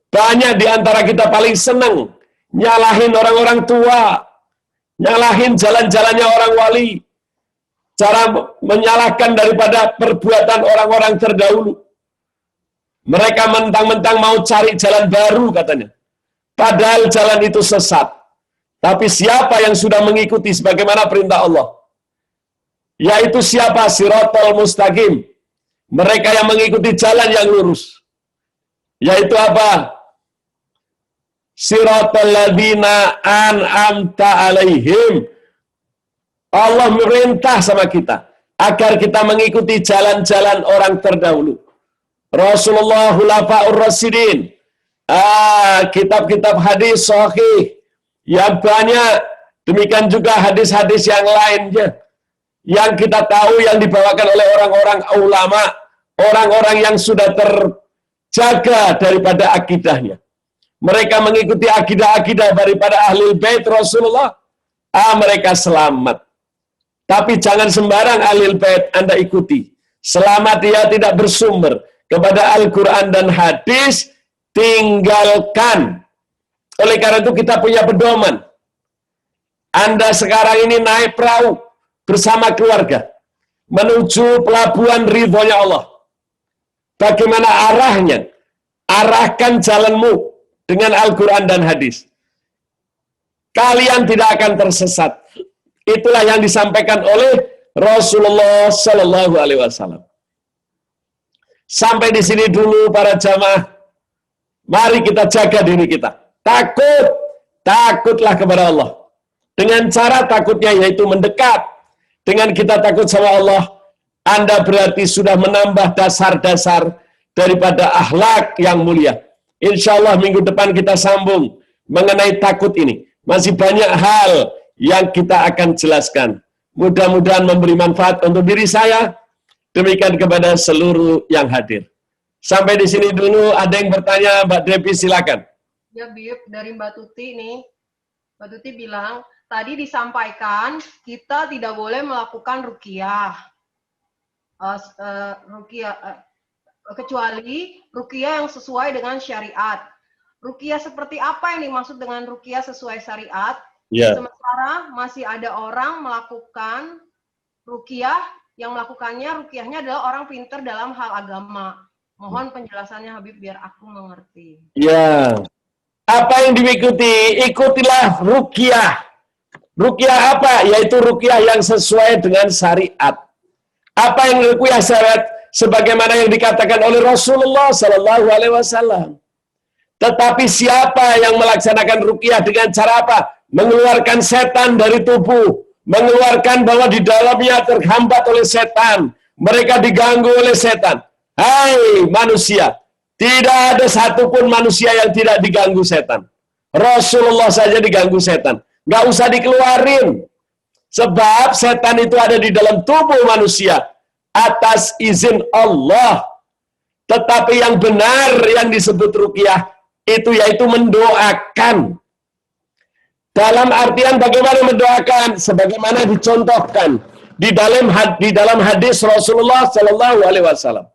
Banyak di antara kita paling senang nyalahin orang-orang tua, nyalahin jalan-jalannya orang wali, cara menyalahkan daripada perbuatan orang-orang terdahulu. Mereka mentang-mentang mau cari jalan baru katanya. Padahal jalan itu sesat. Tapi siapa yang sudah mengikuti sebagaimana perintah Allah? Yaitu siapa? Siratal mustaqim. Mereka yang mengikuti jalan yang lurus. Yaitu apa? Siratal ladzina an'amta alaihim. Allah memerintah sama kita agar kita mengikuti jalan-jalan orang terdahulu. Rasulullah Khulafaur Rasyidin. Kitab-kitab hadis sahih yang banyak. Demikian juga hadis-hadis yang lainnya yang kita tahu yang dibawakan oleh orang-orang ulama, orang-orang yang sudah terjaga daripada akidahnya. Mereka mengikuti akidah-akidah daripada ahli bait Rasulullah. Mereka selamat. Tapi jangan sembarang ahli bait Anda ikuti. Selama dia tidak bersumber kepada Al-Quran dan hadis, tinggalkan. Oleh karena itu kita punya pedoman. Anda sekarang ini naik perahu bersama keluarga menuju pelabuhan ridhonya Allah. Bagaimana arahnya? Arahkan jalanmu dengan Al-Quran dan hadis. Kalian tidak akan tersesat. Itulah yang disampaikan oleh Rasulullah Sallallahu Alaihi Wasallam. Sampai di sini dulu para jamaah. Mari kita jaga diri kita. Takutlah kepada Allah. Dengan cara takutnya yaitu mendekat. Dengan kita takut sama Allah, Anda berarti sudah menambah dasar-dasar daripada akhlak yang mulia. Insya Allah minggu depan kita sambung mengenai takut ini. Masih banyak hal yang kita akan jelaskan. Mudah-mudahan memberi manfaat untuk diri saya. Demikian kepada seluruh yang hadir. Sampai di sini dulu. Ada yang bertanya, Mbak Devi silakan. Ya, Bib, dari Mbak Tuti nih. Mbak Tuti bilang, tadi disampaikan kita tidak boleh melakukan ruqyah. Kecuali ruqyah yang sesuai dengan syariat. Ruqyah seperti apa yang dimaksud dengan ruqyah sesuai syariat? Ya. Sementara masih ada orang melakukan ruqyah, yang melakukannya ruqyahnya adalah orang pintar dalam hal agama. Mohon penjelasannya Habib biar aku mengerti. Ya. Apa yang diikuti? Ikutilah ruqyah. Ruqyah apa? Yaitu ruqyah yang sesuai dengan syariat. Apa yang ruqyah syariat? Sebagaimana yang dikatakan oleh Rasulullah Sallallahu Alaihi Wasallam. Tetapi siapa yang melaksanakan ruqyah dengan cara apa? Mengeluarkan setan dari tubuh, mengeluarkan bahwa di dalamnya terhambat oleh setan, mereka diganggu oleh setan. Hai manusia, tidak ada satupun manusia yang tidak diganggu setan. Rasulullah saja diganggu setan. Nggak usah dikeluarin. Sebab setan itu ada di dalam tubuh manusia atas izin Allah. Tetapi yang benar yang disebut ruqyah itu yaitu mendoakan. Dalam artian bagaimana mendoakan? Sebagaimana dicontohkan di dalam hadis Rasulullah Sallallahu Alaihi Wasallam.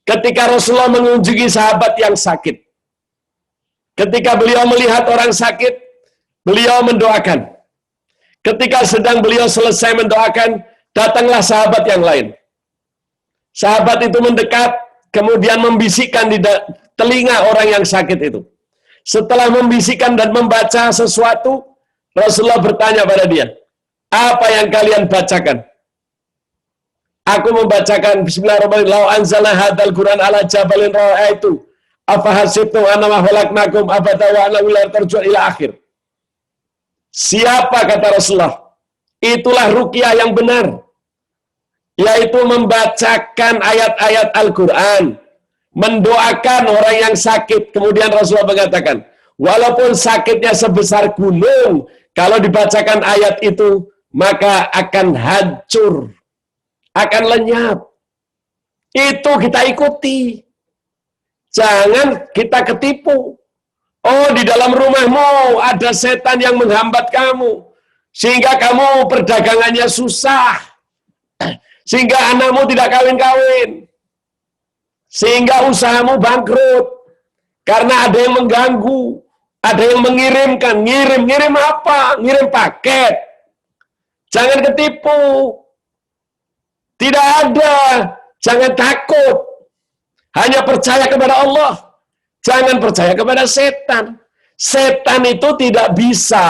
Ketika Rasulullah mengunjungi sahabat yang sakit. Ketika beliau melihat orang sakit, beliau mendoakan. Ketika sedang beliau selesai mendoakan, datanglah sahabat yang lain. Sahabat itu mendekat, kemudian membisikkan di telinga orang yang sakit itu. Setelah membisikkan dan membaca sesuatu, Rasulullah bertanya pada dia, apa yang kalian bacakan? Aku membacakan Bismillahirrahmanirrahim. Lau anzalna hadzal Qur'an ala jabalin ra'aitu afahasibtum annama khalaqnakum abada wa anna la tarji'un ila akhir. Siapa kata Rasulullah? Itulah ruqyah yang benar. Yaitu membacakan ayat-ayat Al-Qur'an, mendoakan orang yang sakit. Kemudian Rasulullah mengatakan, walaupun sakitnya sebesar gunung, kalau dibacakan ayat itu, maka akan hancur, akan lenyap. Itu kita ikuti. Jangan kita ketipu. Oh, di dalam rumahmu ada setan yang menghambat kamu, sehingga kamu perdagangannya susah, sehingga anakmu tidak kawin-kawin. Sehingga usahamu bangkrut. Karena ada yang mengganggu. Ada yang mengirimkan. Ngirim apa? Ngirim paket. Jangan ketipu. Tidak ada. Jangan takut. Hanya percaya kepada Allah. Jangan percaya kepada setan. Setan itu tidak bisa.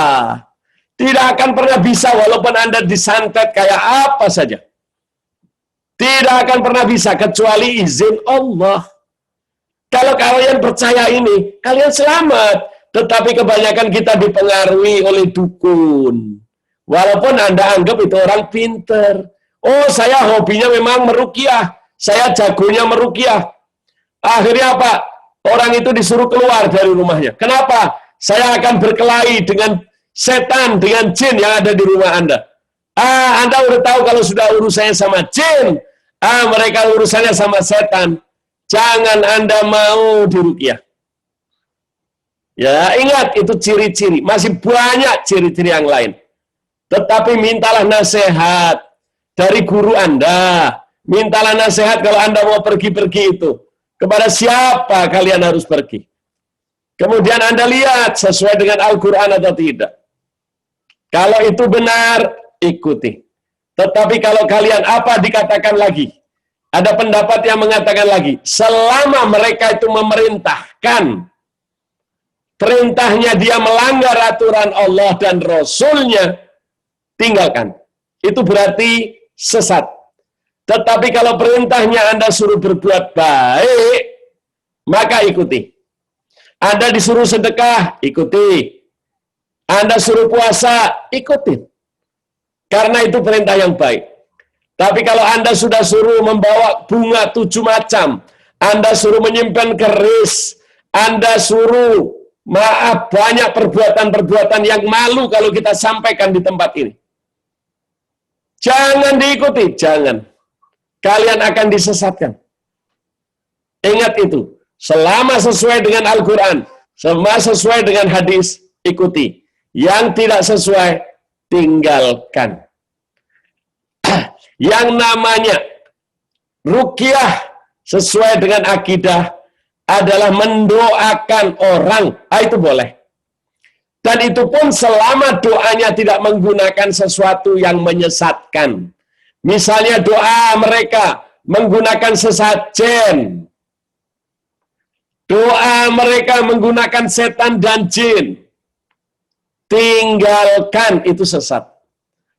Tidak akan pernah bisa walaupun Anda disantet kayak apa saja. Tidak akan pernah bisa kecuali izin Allah. Kalau kalian percaya ini, kalian selamat. Tetapi kebanyakan kita dipengaruhi oleh dukun. Walaupun Anda anggap itu orang pinter. Oh, saya hobinya memang meruqyah. Saya jagonya meruqyah. Akhirnya apa? Orang itu disuruh keluar dari rumahnya. Kenapa? Saya akan berkelahi dengan setan, dengan jin yang ada di rumah Anda. Anda udah tahu kalau sudah urusannya sama jin. Mereka urusannya sama setan. Jangan Anda mau diruqyah. Ya, ingat itu ciri-ciri. Masih banyak ciri-ciri yang lain. Tetapi mintalah nasihat dari guru Anda. Mintalah nasihat kalau Anda mau pergi-pergi itu. Kepada siapa kalian harus pergi. Kemudian Anda lihat sesuai dengan Al-Quran atau tidak. Kalau itu benar, ikuti. Tetapi kalau kalian apa dikatakan lagi? Ada pendapat yang mengatakan lagi, selama mereka itu memerintahkan, perintahnya dia melanggar aturan Allah dan Rasulnya, tinggalkan. Itu berarti sesat. Tetapi kalau perintahnya Anda suruh berbuat baik, maka ikuti. Anda disuruh sedekah, ikuti. Anda suruh puasa, ikuti. Karena itu perintah yang baik. Tapi kalau Anda sudah suruh membawa bunga 7 macam, Anda suruh menyimpan keris, Anda suruh, maaf, banyak perbuatan-perbuatan yang malu kalau kita sampaikan di tempat ini. Jangan diikuti, jangan. Kalian akan disesatkan. Ingat itu. Selama sesuai dengan Al-Quran, selama sesuai dengan hadis, ikuti. Yang tidak sesuai, tinggalkan. Yang namanya ruqyah sesuai dengan akidah adalah mendoakan orang. Itu boleh. Dan itu pun selama doanya tidak menggunakan sesuatu yang menyesatkan. Misalnya doa mereka menggunakan sesajen. Doa mereka menggunakan setan dan jin. Tinggalkan, itu sesat.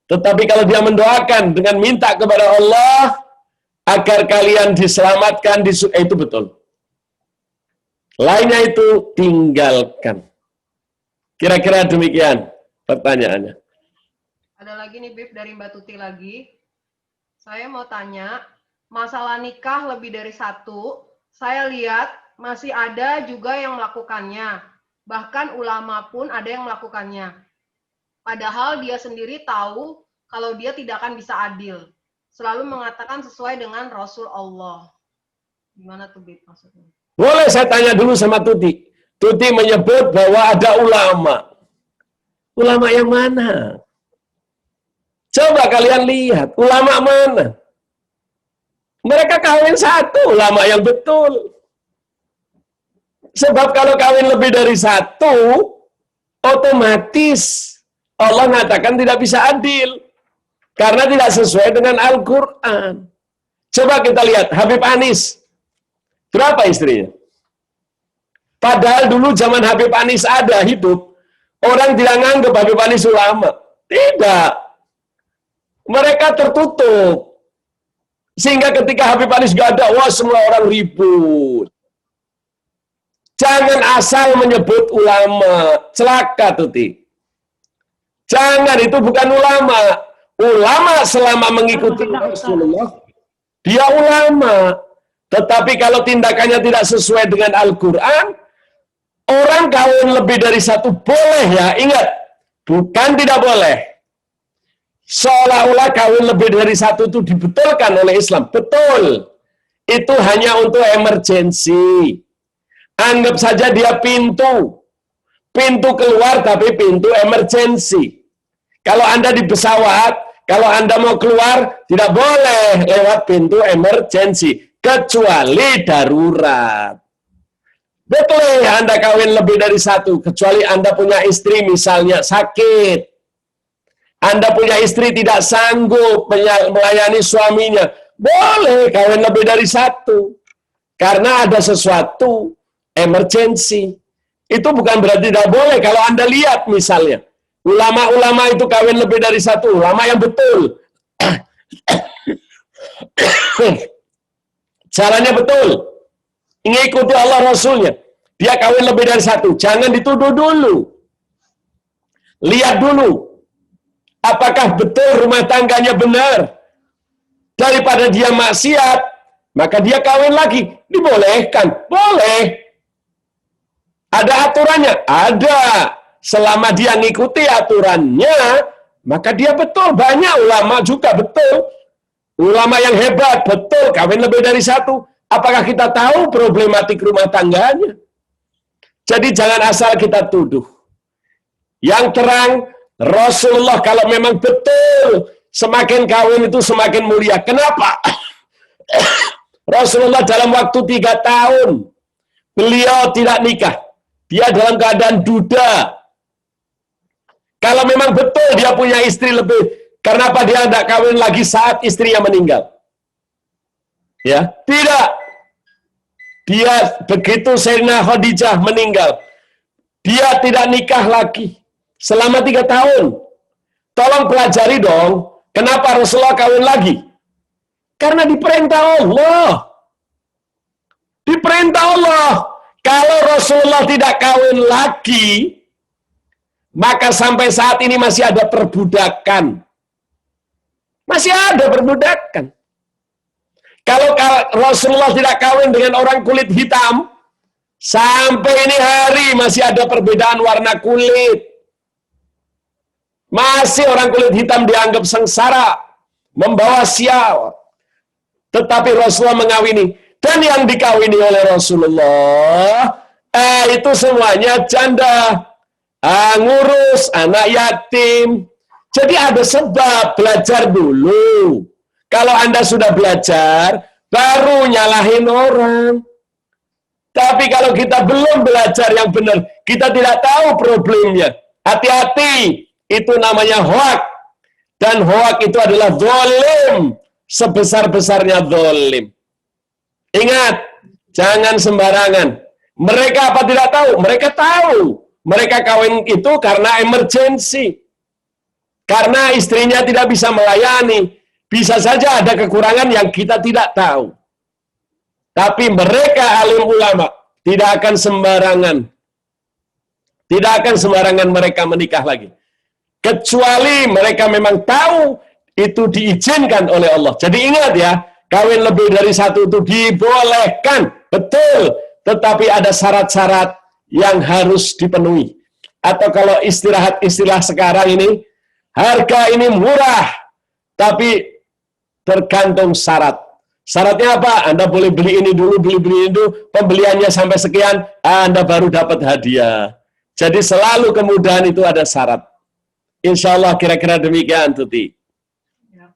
Tetapi kalau dia mendoakan dengan minta kepada Allah agar kalian diselamatkan, itu betul. Lainnya itu tinggalkan. Kira-kira demikian pertanyaannya. Ada lagi nih Bib dari Mbak Tuti lagi. Saya mau tanya, masalah nikah lebih dari satu, saya lihat masih ada juga yang melakukannya. Bahkan ulama pun ada yang melakukannya. Padahal dia sendiri tahu kalau dia tidak akan bisa adil. Selalu mengatakan sesuai dengan Rasul Allah. Gimana tuh Bib maksudnya? Boleh saya tanya dulu sama Tuti. Tuti menyebut bahwa ada ulama. Ulama yang mana? Coba kalian lihat, ulama mana? Mereka kawin satu, ulama yang betul. Sebab kalau kawin lebih dari satu, otomatis Allah mengatakan tidak bisa adil. Karena tidak sesuai dengan Al-Quran. Coba kita lihat, Habib Anis. Berapa istrinya? Padahal dulu zaman Habib Anis ada hidup, orang tidak nganggap Habib Anis ulama. Tidak. Mereka tertutup. Sehingga ketika Habib Anis gak ada, wah semua orang ribut. Jangan asal menyebut ulama. Celaka, Tuti. Jangan, itu bukan ulama. Ulama selama mengikuti Rasulullah, dia ulama. Tetapi kalau tindakannya tidak sesuai dengan Al-Quran, orang kawin lebih dari satu boleh ya. Ingat, bukan tidak boleh. Seolah-olah kawin lebih dari satu itu dibetulkan oleh Islam. Betul. Itu hanya untuk emergensi. Anggap saja dia pintu. Pintu keluar tapi pintu emergensi. Kalau Anda di pesawat, kalau Anda mau keluar, tidak boleh lewat pintu emergensi. kecuali darurat. Betul, Anda kawin lebih dari satu, kecuali Anda punya istri misalnya sakit. Anda punya istri tidak sanggup melayani suaminya. Boleh kawin lebih dari satu. Karena ada sesuatu emergency. Itu bukan berarti tidak boleh. Kalau Anda lihat misalnya, ulama-ulama itu kawin lebih dari satu, ulama yang betul. Caranya betul. Mengikuti Allah Rasulnya. Dia kawin lebih dari satu. Jangan dituduh dulu. Lihat dulu. Apakah betul rumah tangganya benar. Daripada dia maksiat, maka dia kawin lagi. Dibolehkan. Boleh. Ada aturannya? Ada. Selama dia ngikuti aturannya, maka dia betul. Banyak ulama juga betul. Ulama yang hebat, betul, kawin lebih dari satu. Apakah kita tahu problematik rumah tangganya? Jadi jangan asal kita tuduh. Yang terang, Rasulullah kalau memang betul, semakin kawin itu semakin mulia. Kenapa? Rasulullah dalam waktu 3 tahun, beliau tidak nikah. Dia dalam keadaan duda. Kalau memang betul dia punya istri lebih, kenapa dia tidak kawin lagi saat istrinya meninggal? Ya, tidak. Dia begitu Sayyidina Khadijah meninggal, dia tidak nikah lagi selama 3 tahun. Tolong pelajari dong, kenapa Rasulullah kawin lagi? Karena diperintah Allah. Diperintah Allah. Kalau Rasulullah tidak kawin lagi, maka sampai saat ini masih ada perbudakan. Masih ada perbudakan. Kalau Rasulullah tidak kawin dengan orang kulit hitam, sampai ini hari masih ada perbedaan warna kulit. Masih orang kulit hitam dianggap sengsara, membawa sial. Tetapi Rasulullah mengawini. Dan yang dikawini oleh Rasulullah, itu semuanya janda. Ngurus anak yatim. Jadi ada sebab, belajar dulu. Kalau Anda sudah belajar, baru nyalahin orang. Tapi kalau kita belum belajar yang benar, kita tidak tahu problemnya. Hati-hati, itu namanya hoak. Dan hoak itu adalah zalim. Sebesar-besarnya zalim. Ingat, jangan sembarangan. Mereka apa tidak tahu? Mereka tahu. Mereka kawin itu karena emergency. Karena istrinya tidak bisa melayani. Bisa saja ada kekurangan yang kita tidak tahu. Tapi mereka alim ulama tidak akan sembarangan. Tidak akan sembarangan mereka menikah lagi. Kecuali mereka memang tahu itu diizinkan oleh Allah. Jadi ingat ya, kawin lebih dari satu itu dibolehkan. Betul. Tetapi ada syarat-syarat yang harus dipenuhi. Atau kalau istilah sekarang ini, harga ini murah, tapi tergantung syarat. Syaratnya apa? Anda boleh beli ini dulu, beli ini dulu, pembeliannya sampai sekian, Anda baru dapat hadiah. Jadi selalu kemudahan itu ada syarat. Insya Allah kira-kira demikian, Tuti. Ya.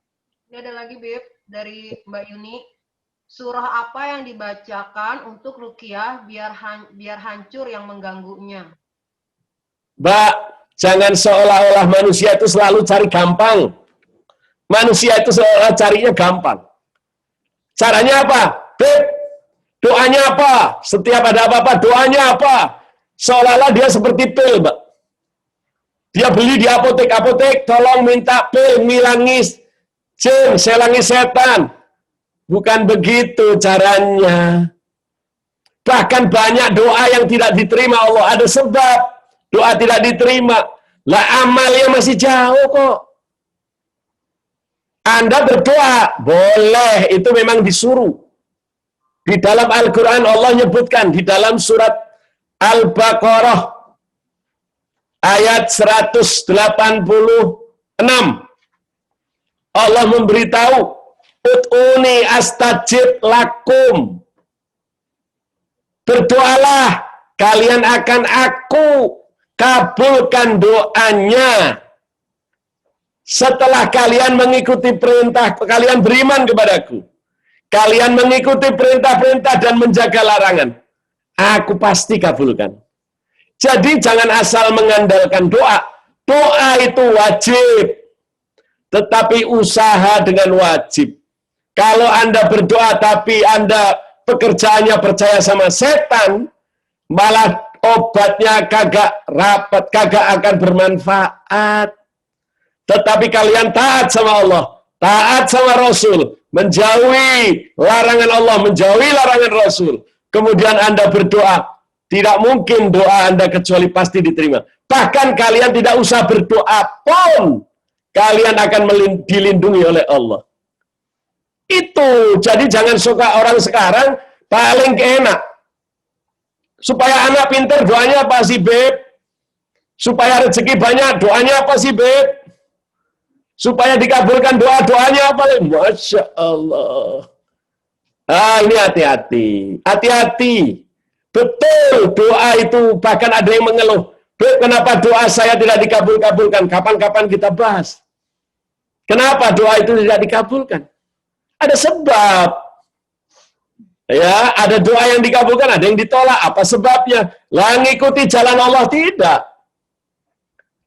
Ini ada lagi, Bib, dari Mbak Yuni. Surah apa yang dibacakan untuk ruqyah biar hancur yang mengganggunya? Mbak, jangan seolah-olah manusia itu selalu cari gampang. Manusia itu seolah carinya gampang. Caranya apa? Beb, doanya apa? Setiap ada apa-apa, doanya apa? Seolah-olah dia seperti pil, Mbak. Dia beli di apotek, tolong minta pil, ngilangis jin, selangi setan. Bukan begitu caranya. Bahkan banyak doa yang tidak diterima Allah. Ada sebab doa tidak diterima. Lah amalnya masih jauh kok. Anda berdoa, boleh, itu memang disuruh. Di dalam Al-Quran Allah nyebutkan, di dalam surat Al-Baqarah, ayat 186, Allah memberitahu, Ud'uni astajib lakum. Berdoalah, kalian akan aku kabulkan doanya. Setelah kalian mengikuti perintah, kalian beriman kepadaku. kalian mengikuti perintah-perintah dan menjaga larangan, aku pasti kabulkan. Jadi jangan asal mengandalkan doa. Doa itu wajib, tetapi usaha dengan wajib. Kalau Anda berdoa tapi Anda pekerjaannya percaya sama setan, malah obatnya kagak rapat, kagak akan bermanfaat. Tetapi kalian taat sama Allah, taat sama Rasul, menjauhi larangan Allah, menjauhi larangan Rasul. Kemudian Anda berdoa, tidak mungkin doa Anda kecuali pasti diterima. Bahkan kalian tidak usah berdoa pun, kalian akan dilindungi oleh Allah. Itu, jadi jangan suka orang sekarang paling enak. Supaya anak pintar, doanya apa sih, Beb? Supaya rezeki banyak, doanya apa sih, Beb? Supaya dikabulkan doa-doanya apa? Masya Allah. Ini hati-hati. Hati-hati. Betul, doa itu bahkan ada yang mengeluh. Beb, kenapa doa saya tidak dikabul-kabulkan? Kapan-kapan kita bahas. Kenapa doa itu tidak dikabulkan? Ada sebab. Ya, ada doa yang dikabulkan, ada yang ditolak. Apa sebabnya? Lah ngikuti jalan Allah tidak.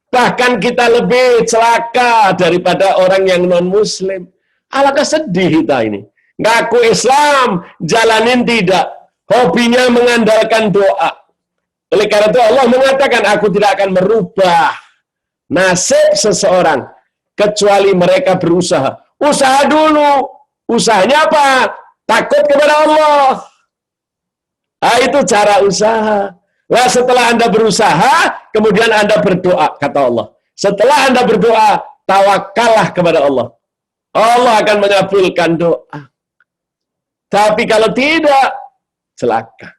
Bahkan kita lebih celaka daripada orang yang non-muslim. Alangkah sedih kita ini. Ngaku Islam, jalanin tidak. Hobinya mengandalkan doa. Oleh karena itu Allah mengatakan, aku tidak akan merubah nasib seseorang kecuali mereka berusaha. Usaha dulu. Usahanya apa? Takut kepada Allah. Itu cara usaha. Nah, setelah Anda berusaha, kemudian Anda berdoa, kata Allah. Setelah Anda berdoa, tawakallah kepada Allah. Allah akan mengabulkan doa. Tapi kalau tidak, celaka.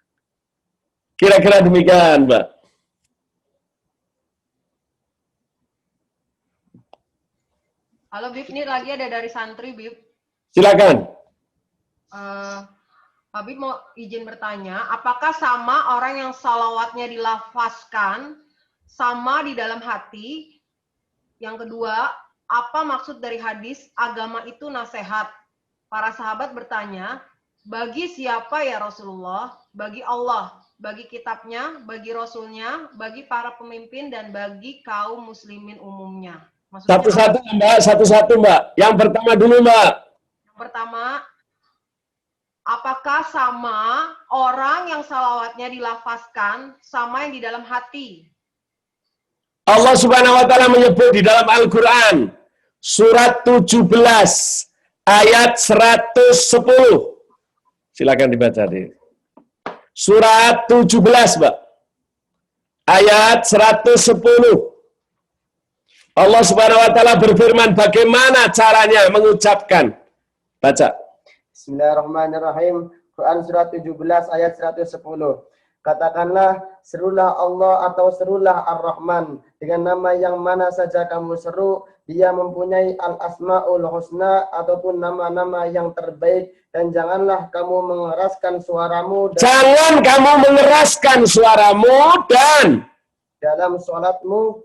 Kira-kira demikian, Mbak. Halo, Bib. Ini lagi ada dari santri, Bib. Silakan. Habib mau izin bertanya, apakah sama orang yang salawatnya dilafazkan sama di dalam hati? Yang kedua, apa maksud dari hadis agama itu nasihat? Para sahabat bertanya, bagi siapa ya Rasulullah? Bagi Allah, bagi kitabnya, bagi Rasulnya, bagi para pemimpin, dan bagi kaum muslimin umumnya. Maksudnya, Satu-satu, Mbak. Satu-satu, Mbak. Yang pertama dulu, Mbak. Yang pertama, apakah sama orang yang salawatnya dilafazkan sama yang di dalam hati? Allah Subhanahu wa taala menyebut di dalam Al-Qur'an surat 17 ayat 110. Silakan dibaca deh. Surat 17, Mbak. Ayat 110. Allah Subhanahu wa taala berfirman bagaimana caranya mengucapkan. Baca. Bismillahirrahmanirrahim. Quran surat 17 ayat 110. Katakanlah, serulah Allah atau serulah Ar-Rahman. Dengan nama yang mana saja kamu seru, dia mempunyai al-asma'ul husna ataupun nama-nama yang terbaik. Dan janganlah kamu mengeraskan suaramu. Jangan kamu mengeraskan suaramu dan dalam sholatmu.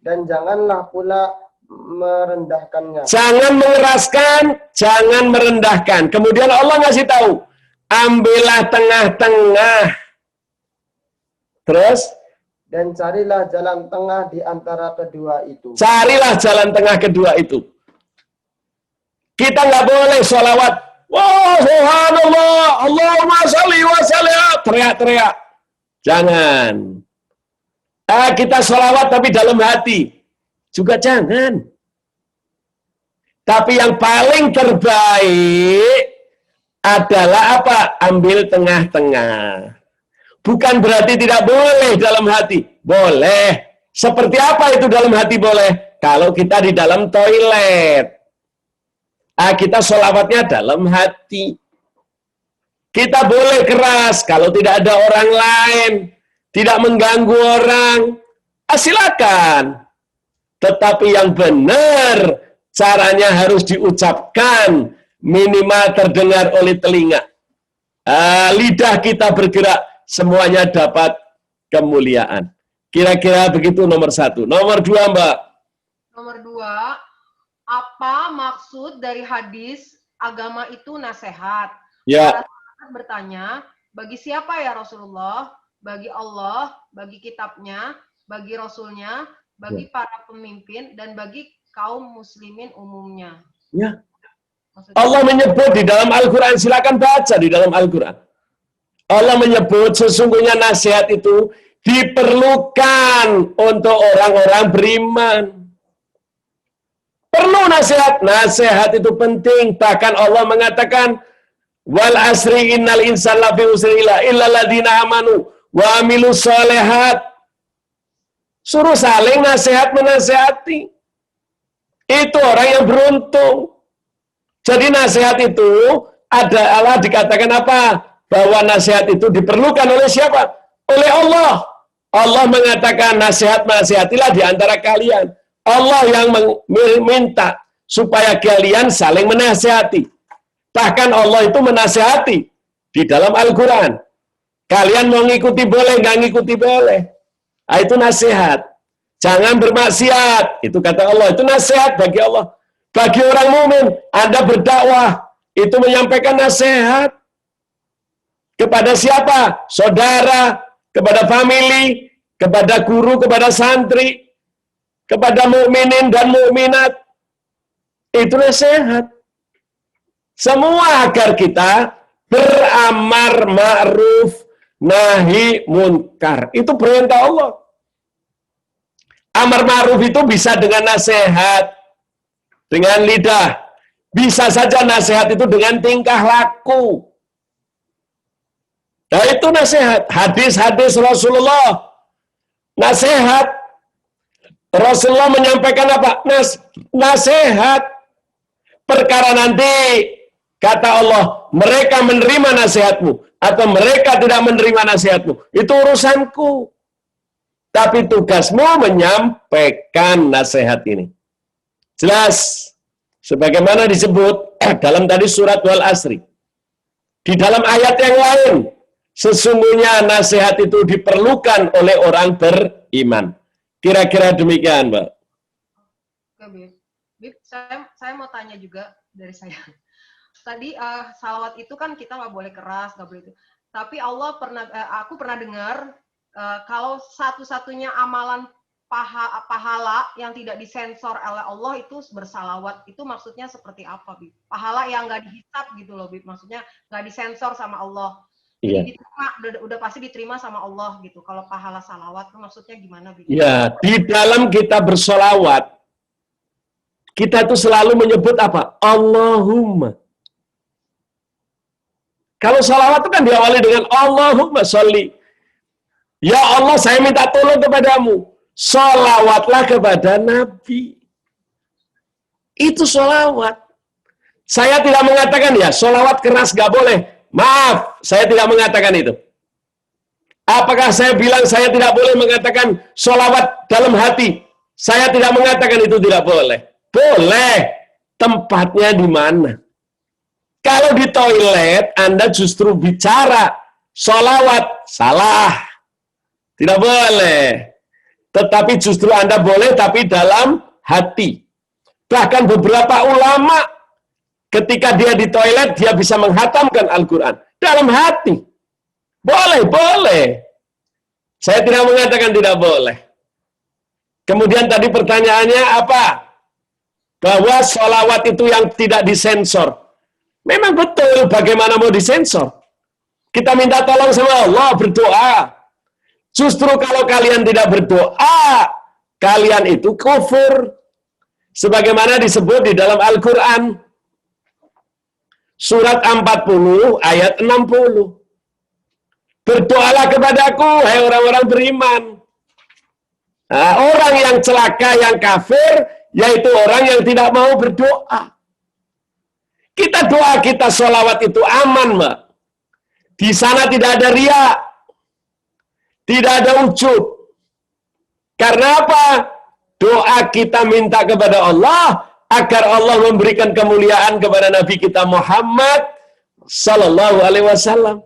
Dan janganlah pula merendahkannya. Jangan mengeraskan, jangan merendahkan. Kemudian Allah ngasih tahu, ambillah tengah-tengah. Terus? Dan carilah jalan tengah di antara kedua itu. Carilah jalan tengah kedua itu. Kita nggak boleh sholawat. Wah, subhanallah, Allahumma sholli wa sallim. Teriak-teriak. Jangan. Kita sholawat tapi dalam hati. Juga jangan. Tapi yang paling terbaik adalah apa? Ambil tengah-tengah. Bukan berarti tidak boleh dalam hati. Boleh. Seperti apa itu dalam hati boleh? Kalau kita di dalam toilet. Kita sholawatnya dalam hati. Kita boleh keras kalau tidak ada orang lain. Tidak mengganggu orang. Silakan. Tetapi yang benar, caranya harus diucapkan, minimal terdengar oleh telinga. Lidah kita bergerak, semuanya dapat kemuliaan. Kira-kira begitu nomor 1. Nomor 2, Mbak. Nomor 2, apa maksud dari hadis agama itu nasihat. Ya. Para sahabat bertanya, bagi siapa ya Rasulullah? Bagi Allah, bagi kitabnya, bagi Rasulnya, bagi para pemimpin, dan bagi kaum muslimin umumnya. Ya. Maksudnya, Allah menyebut di dalam Al-Quran, silakan baca di dalam Al-Quran. Allah menyebut sesungguhnya nasihat itu diperlukan untuk orang-orang beriman. Perlu nasihat. Nasihat itu penting. Bahkan Allah mengatakan, wal asri innal insana lafi usri illa alladziina amanu wa amilus shalihat. Suruh saling nasihat menasihati. Itu orang yang beruntung. Jadi nasihat itu adalah dikatakan apa? Bahwa nasihat itu diperlukan oleh siapa? Oleh Allah. Allah mengatakan nasihat-nasihatilah di antara kalian. Allah yang meminta supaya kalian saling menasihati. Bahkan Allah itu menasihati di dalam Al-Quran. Kalian mau ngikuti boleh, nggak ngikuti boleh. Nah, itu nasihat. Jangan bermaksiat. Itu kata Allah. Itu nasihat bagi Allah. Bagi orang mukmin, Anda berdakwah. Itu menyampaikan nasihat. Kepada siapa? Saudara, kepada family, kepada guru, kepada santri, kepada mukminin dan mukminat. Itu nasihat. Semua agar kita beramar ma'ruf nahi munkar. Itu perintah Allah. Amar ma'ruf itu bisa dengan nasihat, dengan lidah. Bisa saja nasihat itu dengan tingkah laku. Nah, itu nasihat. Hadis-hadis Rasulullah. Nasihat. Rasulullah menyampaikan apa? Nasihat. Perkara nanti, kata Allah, mereka menerima nasihatmu. Atau mereka tidak menerima nasihatmu. Itu urusanku. Tapi tugasmu menyampaikan nasihat ini. Jelas. Sebagaimana disebut dalam tadi surat Wal Asri. Di dalam ayat yang lain. Sesungguhnya nasihat itu diperlukan oleh orang beriman. Kira-kira demikian, Mbak. Oke, Bib, saya mau tanya juga dari saya. Tadi salawat itu kan kita nggak boleh keras, nggak boleh itu. Tapi aku pernah dengar kalau satu-satunya amalan pahala yang tidak disensor oleh Allah itu bersalawat. Itu maksudnya seperti apa, Bib? Pahala yang nggak dihisap gitu loh, Bib. Maksudnya nggak disensor sama Allah. Jadi diterima, udah pasti diterima sama Allah gitu. Kalau pahala salawat itu maksudnya gimana, Bib? Ya, di dalam kita bersolawat, kita itu selalu menyebut apa? Allahumma. Kalau salawat itu kan diawali dengan Allahumma sholli. Ya Allah, saya minta tolong kepadamu. Sholawatlah kepada Nabi. Itu sholawat. Saya tidak mengatakan ya, sholawat keras gak boleh. Maaf, saya tidak mengatakan itu. Apakah saya bilang saya tidak boleh mengatakan sholawat dalam hati? Saya tidak mengatakan itu tidak boleh. Boleh. Tempatnya di mana? Kalau di toilet, Anda justru bicara sholawat, salah. Tidak boleh. Tetapi justru Anda boleh, tapi dalam hati. Bahkan beberapa ulama, ketika dia di toilet, dia bisa menghatamkan Al-Quran. Dalam hati. Boleh, boleh. Saya tidak mengatakan tidak boleh. Kemudian tadi pertanyaannya apa? Bahwa sholawat itu yang tidak disensor. Memang betul, bagaimana mau disensor? Kita minta tolong sama Allah, berdoa. Justru kalau kalian tidak berdoa, kalian itu kufur. Sebagaimana disebut di dalam Al-Quran. Surat 40 ayat 60. Berdoalah kepadaku, hai orang-orang beriman. Nah, orang yang celaka, yang kafir, yaitu orang yang tidak mau berdoa. Kita doa, kita sholawat itu aman, Mbak. Di sana tidak ada riya. Tidak ada ujub. Karena apa? Doa kita minta kepada Allah, agar Allah memberikan kemuliaan kepada Nabi kita Muhammad Sallallahu Alaihi Wasallam.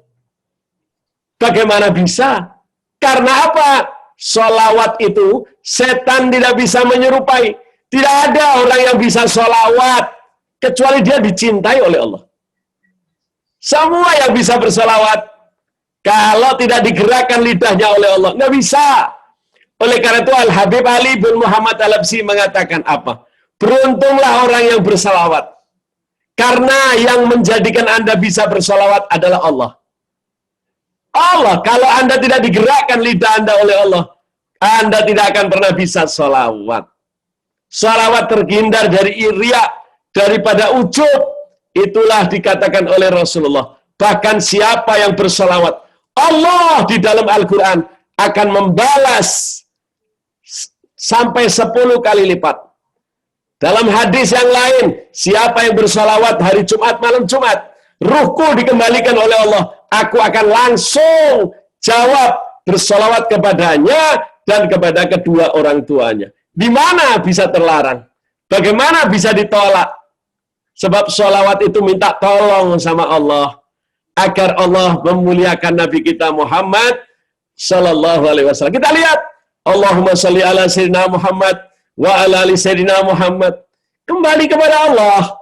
Bagaimana bisa? Karena apa? Sholawat itu setan tidak bisa menyerupai. Tidak ada orang yang bisa sholawat kecuali dia dicintai oleh Allah. Semua yang bisa bersolawat, kalau tidak digerakkan lidahnya oleh Allah, nggak bisa. Oleh karena itu Al-Habib Ali bin Muhammad Al-Habsyi mengatakan apa? Beruntunglah orang yang bersolawat. Karena yang menjadikan Anda bisa bersolawat adalah Allah. Allah, kalau Anda tidak digerakkan lidah Anda oleh Allah, Anda tidak akan pernah bisa solawat. Solawat terhindar dari iriya, daripada ujub. Itulah dikatakan oleh Rasulullah. Bahkan siapa yang bersolawat, Allah di dalam Al-Quran akan membalas sampai 10 kali lipat. Dalam hadis yang lain, siapa yang bersolawat hari Jumat, malam Jumat, ruhku dikembalikan oleh Allah, aku akan langsung jawab bersolawat kepadanya dan kepada kedua orang tuanya. Di mana bisa terlarang? Bagaimana bisa ditolak? Sebab sholawat itu minta tolong sama Allah agar Allah memuliakan Nabi kita Muhammad Sallallahu Alaihi Wasallam. Kita lihat, Allahumma sholli ala Sayyidina Muhammad wa ala ali Sayyidina Muhammad. Kembali kepada Allah.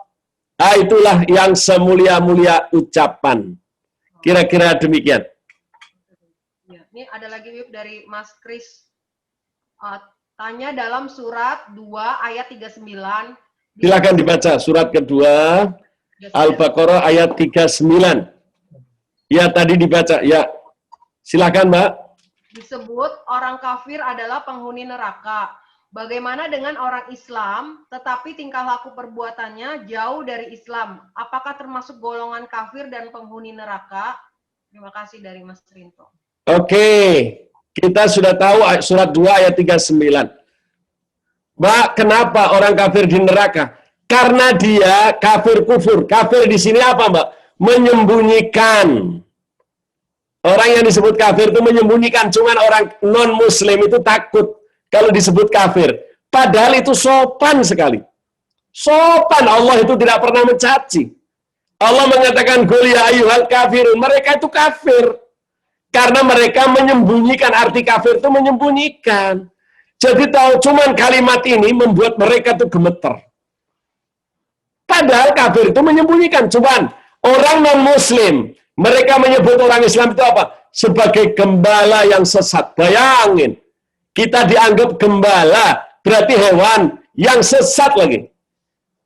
Nah, itulah yang semulia-mulia ucapan. Kira-kira demikian. Ya, ini ada lagi Wib dari Mas Kris. Tanya dalam surat 2 ayat 39. Silakan dibaca surat kedua Al-Baqarah ayat 39. Ya, tadi dibaca. Ya. Silakan, Mbak. Disebut orang kafir adalah penghuni neraka. Bagaimana dengan orang Islam tetapi tingkah laku perbuatannya jauh dari Islam? Apakah termasuk golongan kafir dan penghuni neraka? Terima kasih dari Mas Rinto. Oke. Kita sudah tahu surat 2 ayat 39. Mbak, kenapa orang kafir di neraka? Karena dia kafir kufur. Kafir di sini apa, Mbak? Menyembunyikan. Orang yang disebut kafir itu menyembunyikan. Cuman orang non-muslim itu takut kalau disebut kafir. Padahal itu sopan sekali. Sopan, Allah itu tidak pernah mencaci. Allah mengatakan, Qul ya ayyuhal kafirun. Mereka itu kafir. Karena mereka menyembunyikan, arti kafir itu menyembunyikan. Jadi tahu cuman kalimat ini membuat mereka itu gemeter. Padahal kafir itu menyembunyikan. Cuman orang non-muslim, mereka menyebut orang Islam itu apa? Sebagai gembala yang sesat. Bayangin, kita dianggap gembala, berarti hewan yang sesat lagi.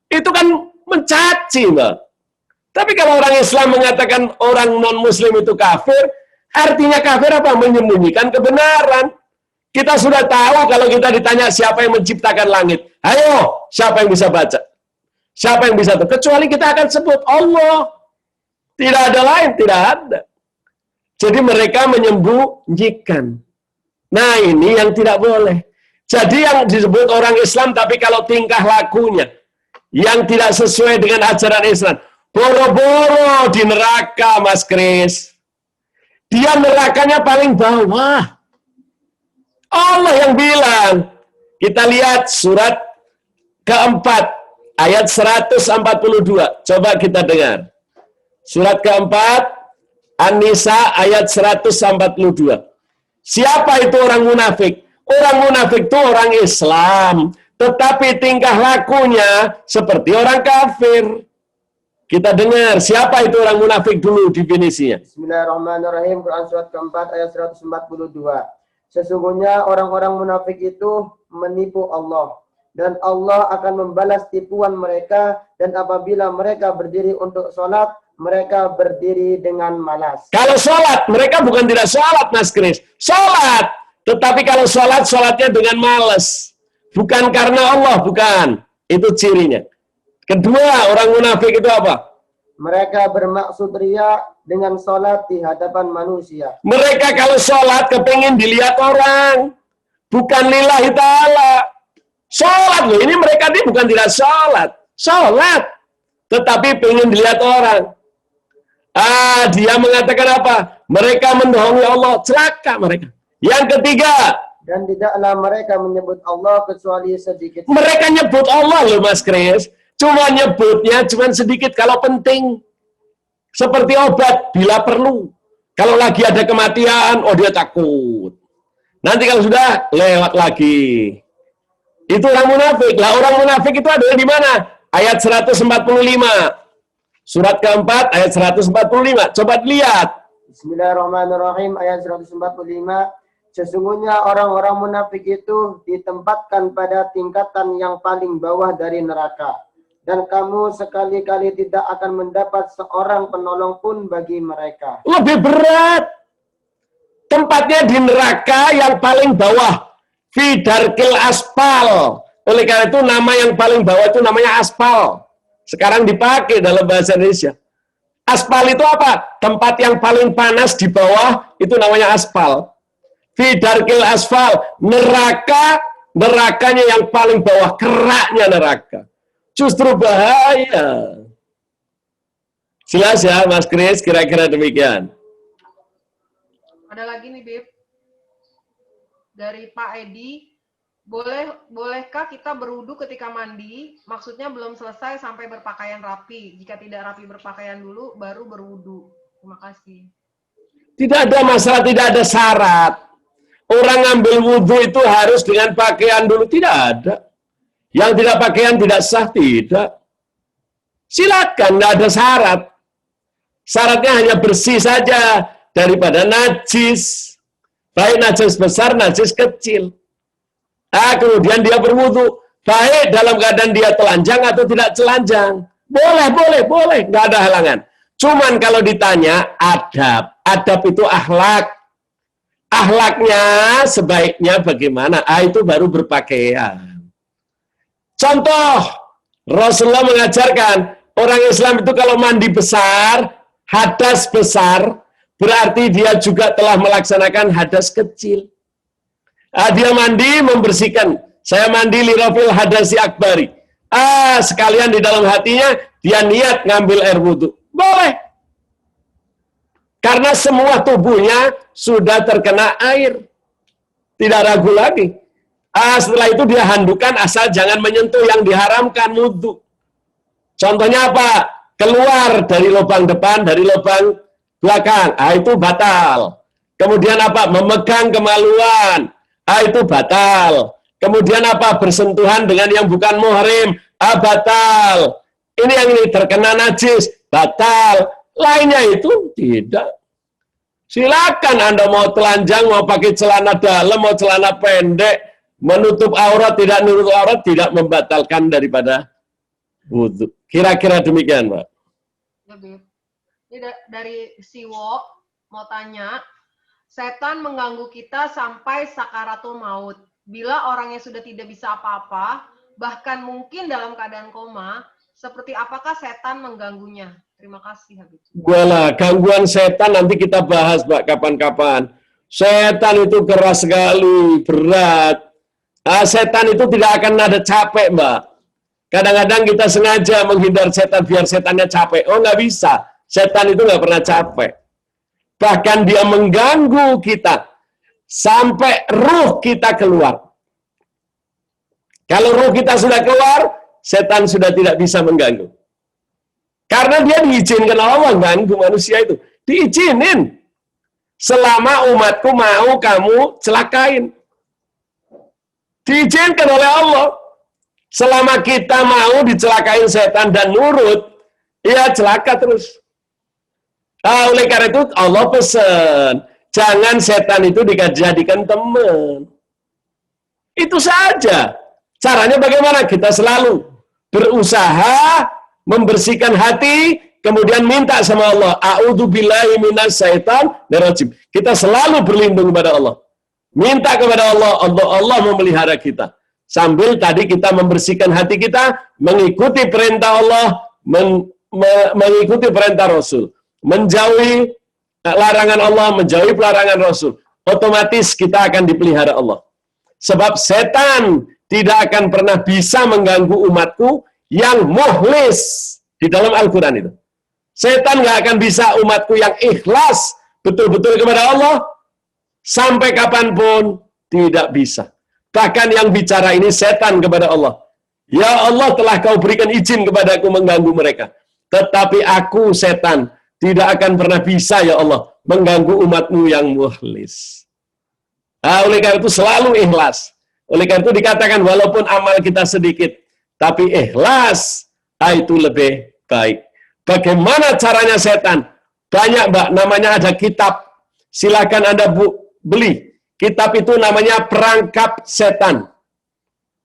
Itu kan mencaci, Mbak. Tapi kalau orang Islam mengatakan orang non-muslim itu kafir, artinya kafir apa? Menyembunyikan kebenaran. Kita sudah tahu kalau kita ditanya siapa yang menciptakan langit. Ayo, siapa yang bisa baca? Siapa yang bisa tahu? Kecuali kita akan sebut Allah. Tidak ada lain, tidak ada. Jadi mereka menyembunyikan. Nah, ini yang tidak boleh. Jadi yang disebut orang Islam, tapi kalau tingkah lakunya yang tidak sesuai dengan ajaran Islam, boro-boro di neraka, Mas Kris. Dia nerakanya paling bawah. Allah yang bilang. Kita lihat surat keempat, ayat 142. Coba kita dengar. Surat keempat, An-Nisa ayat 142. Siapa itu orang munafik? Orang munafik itu orang Islam, tetapi tingkah lakunya seperti orang kafir. Kita dengar, siapa itu orang munafik dulu definisinya. Bismillahirrahmanirrahim. Quran surat keempat ayat 142. Sesungguhnya orang-orang munafik itu menipu Allah. Dan Allah akan membalas tipuan mereka. Dan apabila mereka berdiri untuk sholat, mereka berdiri dengan malas. Kalau sholat, mereka bukan tidak sholat, Mas Kris. Sholat. Tetapi kalau sholat, sholatnya dengan malas. Bukan karena Allah, bukan. Itu cirinya. Kedua, orang munafik itu apa? Mereka bermaksud riya dengan sholat di hadapan manusia. Mereka kalau sholat kepengen dilihat orang. Bukan lillahi ta'ala. Sholat loh, ini mereka ini bukan tidak sholat. Sholat. Tetapi pengen dilihat orang. Dia mengatakan apa? Mereka mendohongi Allah. Celaka mereka. Yang ketiga. Dan tidaklah mereka menyebut Allah kecuali sedikit. Mereka nyebut Allah loh, Mas Kris. Cuma nyebutnya cuma sedikit kalau penting. Seperti obat bila perlu. Kalau lagi ada kematian, oh dia takut. Nanti kalau sudah lewat lagi. Itu orang munafik. Lah orang munafik itu ada di mana? ayat 145. Surat keempat ayat 145. Coba dilihat. Bismillahirrahmanirrahim ayat 145. Sesungguhnya orang-orang munafik itu ditempatkan pada tingkatan yang paling bawah dari neraka. Dan kamu sekali-kali tidak akan mendapat seorang penolong pun bagi mereka. Lebih berat. Tempatnya di neraka yang paling bawah. Fi darkil aspal. Oleh karena itu nama yang paling bawah itu namanya aspal. Sekarang dipakai dalam bahasa Indonesia. Aspal itu apa? Tempat yang paling panas di bawah itu namanya aspal. Fi darkil asfal. Nerakanya yang paling bawah. Keraknya neraka. Justru bahaya. Jelas ya Mas Kris, kira-kira demikian. Ada lagi nih, Bib. Dari Pak Edi, bolehkah kita berwudu ketika mandi? Maksudnya belum selesai sampai berpakaian rapi. Jika tidak rapi berpakaian dulu, baru berwudu. Terima kasih. Tidak ada masalah, tidak ada syarat. Orang ngambil wudhu itu harus dengan pakaian dulu. Tidak ada. Yang tidak pakaian tidak sah, tidak. Silakan, tidak ada syarat. Syaratnya hanya bersih saja daripada najis. Baik najis besar, najis kecil. Kemudian dia berwudu. Baik dalam keadaan dia telanjang atau tidak telanjang. Boleh. Nggak ada halangan. Cuman kalau ditanya adab. Adab itu akhlak. Akhlaknya sebaiknya bagaimana? Itu baru berpakaian. Contoh, Rasulullah mengajarkan orang Islam itu kalau mandi besar, hadas besar, berarti dia juga telah melaksanakan hadas kecil. Dia mandi membersihkan. Saya mandi lirafil hadasi akbari. Sekalian di dalam hatinya dia niat ngambil air wudhu. Boleh. Karena semua tubuhnya sudah terkena air. Tidak ragu lagi. Setelah itu dia handukan asal jangan menyentuh yang diharamkan wudhu. Contohnya apa? Keluar dari lubang depan, dari lubang belakang. Itu batal. Kemudian apa? Memegang kemaluan. Itu batal. Kemudian apa? Bersentuhan dengan yang bukan muhrim. Batal. Ini yang ini terkena najis. Batal. Lainnya itu tidak. Silakan Anda mau telanjang, mau pakai celana dalam, mau celana pendek, menutup aurat, tidak menutup aurat, tidak membatalkan daripada wudhu. Kira-kira demikian, Mbak. Ya, Bib. Ini dari Siwo mau tanya, setan mengganggu kita sampai sakaratul maut. Bila orangnya sudah tidak bisa apa-apa, bahkan mungkin dalam keadaan koma, seperti apakah setan mengganggunya? Terima kasih, Habib. Walah, gangguan setan nanti kita bahas, Mbak, kapan-kapan. Setan itu keras sekali, berat. Setan itu tidak akan ada capek, Mbak. Kadang-kadang kita sengaja menghindar setan biar setannya capek. Nggak bisa. Setan itu nggak pernah capek. Bahkan dia mengganggu kita sampai ruh kita keluar. Kalau ruh kita sudah keluar, setan sudah tidak bisa mengganggu. Karena dia diizinkan Allah ganggu manusia itu. Diizinin. Selama umatku mau kamu celakain. Diizinkan oleh Allah. Selama kita mau dicelakain setan dan nurut, ya celaka terus. Oleh karena itu Allah pesan, jangan setan itu dijadikan teman. Itu saja. Caranya bagaimana? Kita selalu berusaha membersihkan hati, kemudian minta sama Allah. A'udzubillahi minasyaitonirrajim. Kita selalu berlindung kepada Allah. Minta kepada Allah, Allah memelihara kita. Sambil tadi kita membersihkan hati kita, mengikuti perintah Allah, mengikuti perintah Rasul. Menjauhi larangan Allah, menjauhi pelarangan Rasul. Otomatis kita akan dipelihara Allah. Sebab setan tidak akan pernah bisa mengganggu umatku yang mukhlis di dalam Al-Quran itu. Setan nggak akan bisa umatku yang ikhlas betul-betul kepada Allah sampai kapanpun, tidak bisa. Bahkan yang bicara ini setan kepada Allah. Ya Allah, telah kau berikan izin kepadaku mengganggu mereka. Tetapi aku setan tidak akan pernah bisa ya Allah mengganggu umatmu yang mukhlis. Oleh karena itu selalu ikhlas. Oleh karena itu dikatakan walaupun amal kita sedikit, tapi ikhlas Itu lebih baik. Bagaimana caranya setan? Banyak, Mbak, namanya ada kitab. Silakan Anda beli. Kitab itu namanya Perangkap Setan.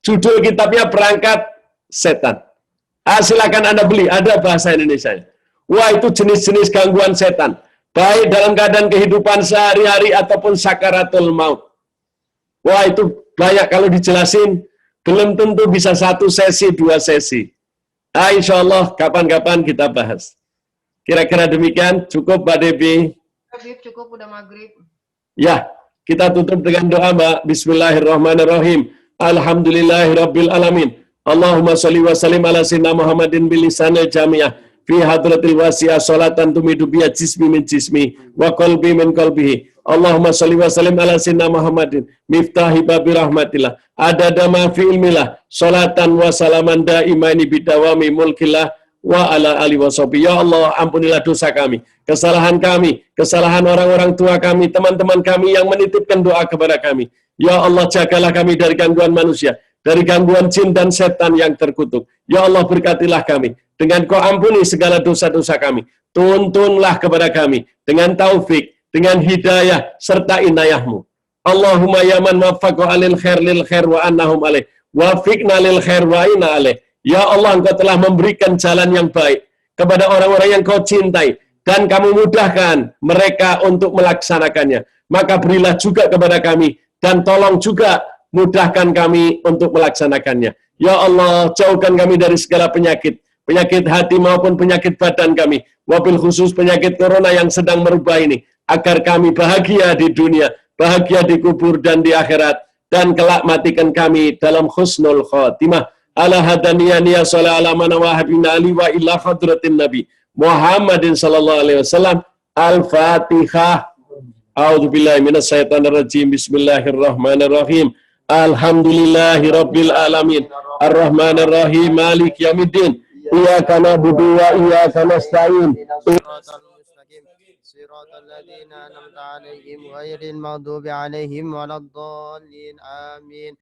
Judul kitabnya Perangkap Setan. Silakan Anda beli, ada bahasa Indonesia. Wah, itu jenis-jenis gangguan setan. Baik dalam keadaan kehidupan sehari-hari ataupun sakaratul maut. Wah, itu banyak kalau dijelasin. Belum tentu bisa 1 sesi, 2 sesi. Insya Allah kapan-kapan kita bahas. Kira-kira demikian, cukup Mbak Devi. Habib, cukup udah maghrib. Ya, kita tutup dengan doa, Mbak. Bismillahirrahmanirrahim. Alhamdulillahirabbil alamin. Allahumma sholli wa sallim ala sayyidina Muhammadin bil lisanil jami'ah fi hadratil wasi'ah salatan tumidu biya jismi min jismi wa qalbi min qalbihi. Allahumma sholli wa sallim ala sayyidina Muhammadin miftahi babi rahmatillah adada ma fi ilmillah salatan wa salaman daimani bidawami mulkillah wa ala ali wa sahbihi. Ya Allah, ampunilah dosa kami, kesalahan kami, kesalahan orang-orang tua kami, teman-teman kami yang menitipkan doa kepada kami. Ya Allah, jagalah kami dari gangguan manusia, dari gangguan jin dan setan yang terkutuk. Ya Allah, berkatilah kami dengan Kau ampuni segala dosa-dosa kami. Tuntunlah kepada kami dengan taufik, dengan hidayah serta inayah-Mu. Allahumma ya man waffaqo alil khair lil khair wa annahum alaih. Wafiqna lil khair wa inna alaih. Ya Allah, Engkau telah memberikan jalan yang baik kepada orang-orang yang Kau cintai dan Kamu mudahkan mereka untuk melaksanakannya. Maka berilah juga kepada kami dan tolong juga mudahkan kami untuk melaksanakannya. Ya Allah, jauhkan kami dari segala penyakit, penyakit hati maupun penyakit badan kami, wabil khusus penyakit corona yang sedang merubah ini, agar kami bahagia di dunia, bahagia di kubur dan di akhirat, dan kelak matikan kami dalam husnul khotimah. Ala hadaniyaniya sholli ala man wa habibina ali wa ila hadratin nabi Muhammadin sallallahu alaihi wasallam. Al-Fatihah. A'udzubillahi minasyaitonir rajim. Bismillahirrahmanirrahim. Alhamdulillahi rabbil alamin. Ar-Rahmanir Rahim. Maliki yaumiddin. Iyyaka na'budu wa iyyaka nasta'in. صراط الذين أنعمت عليهم غير المغضوب عليهم ولا الضالين آمين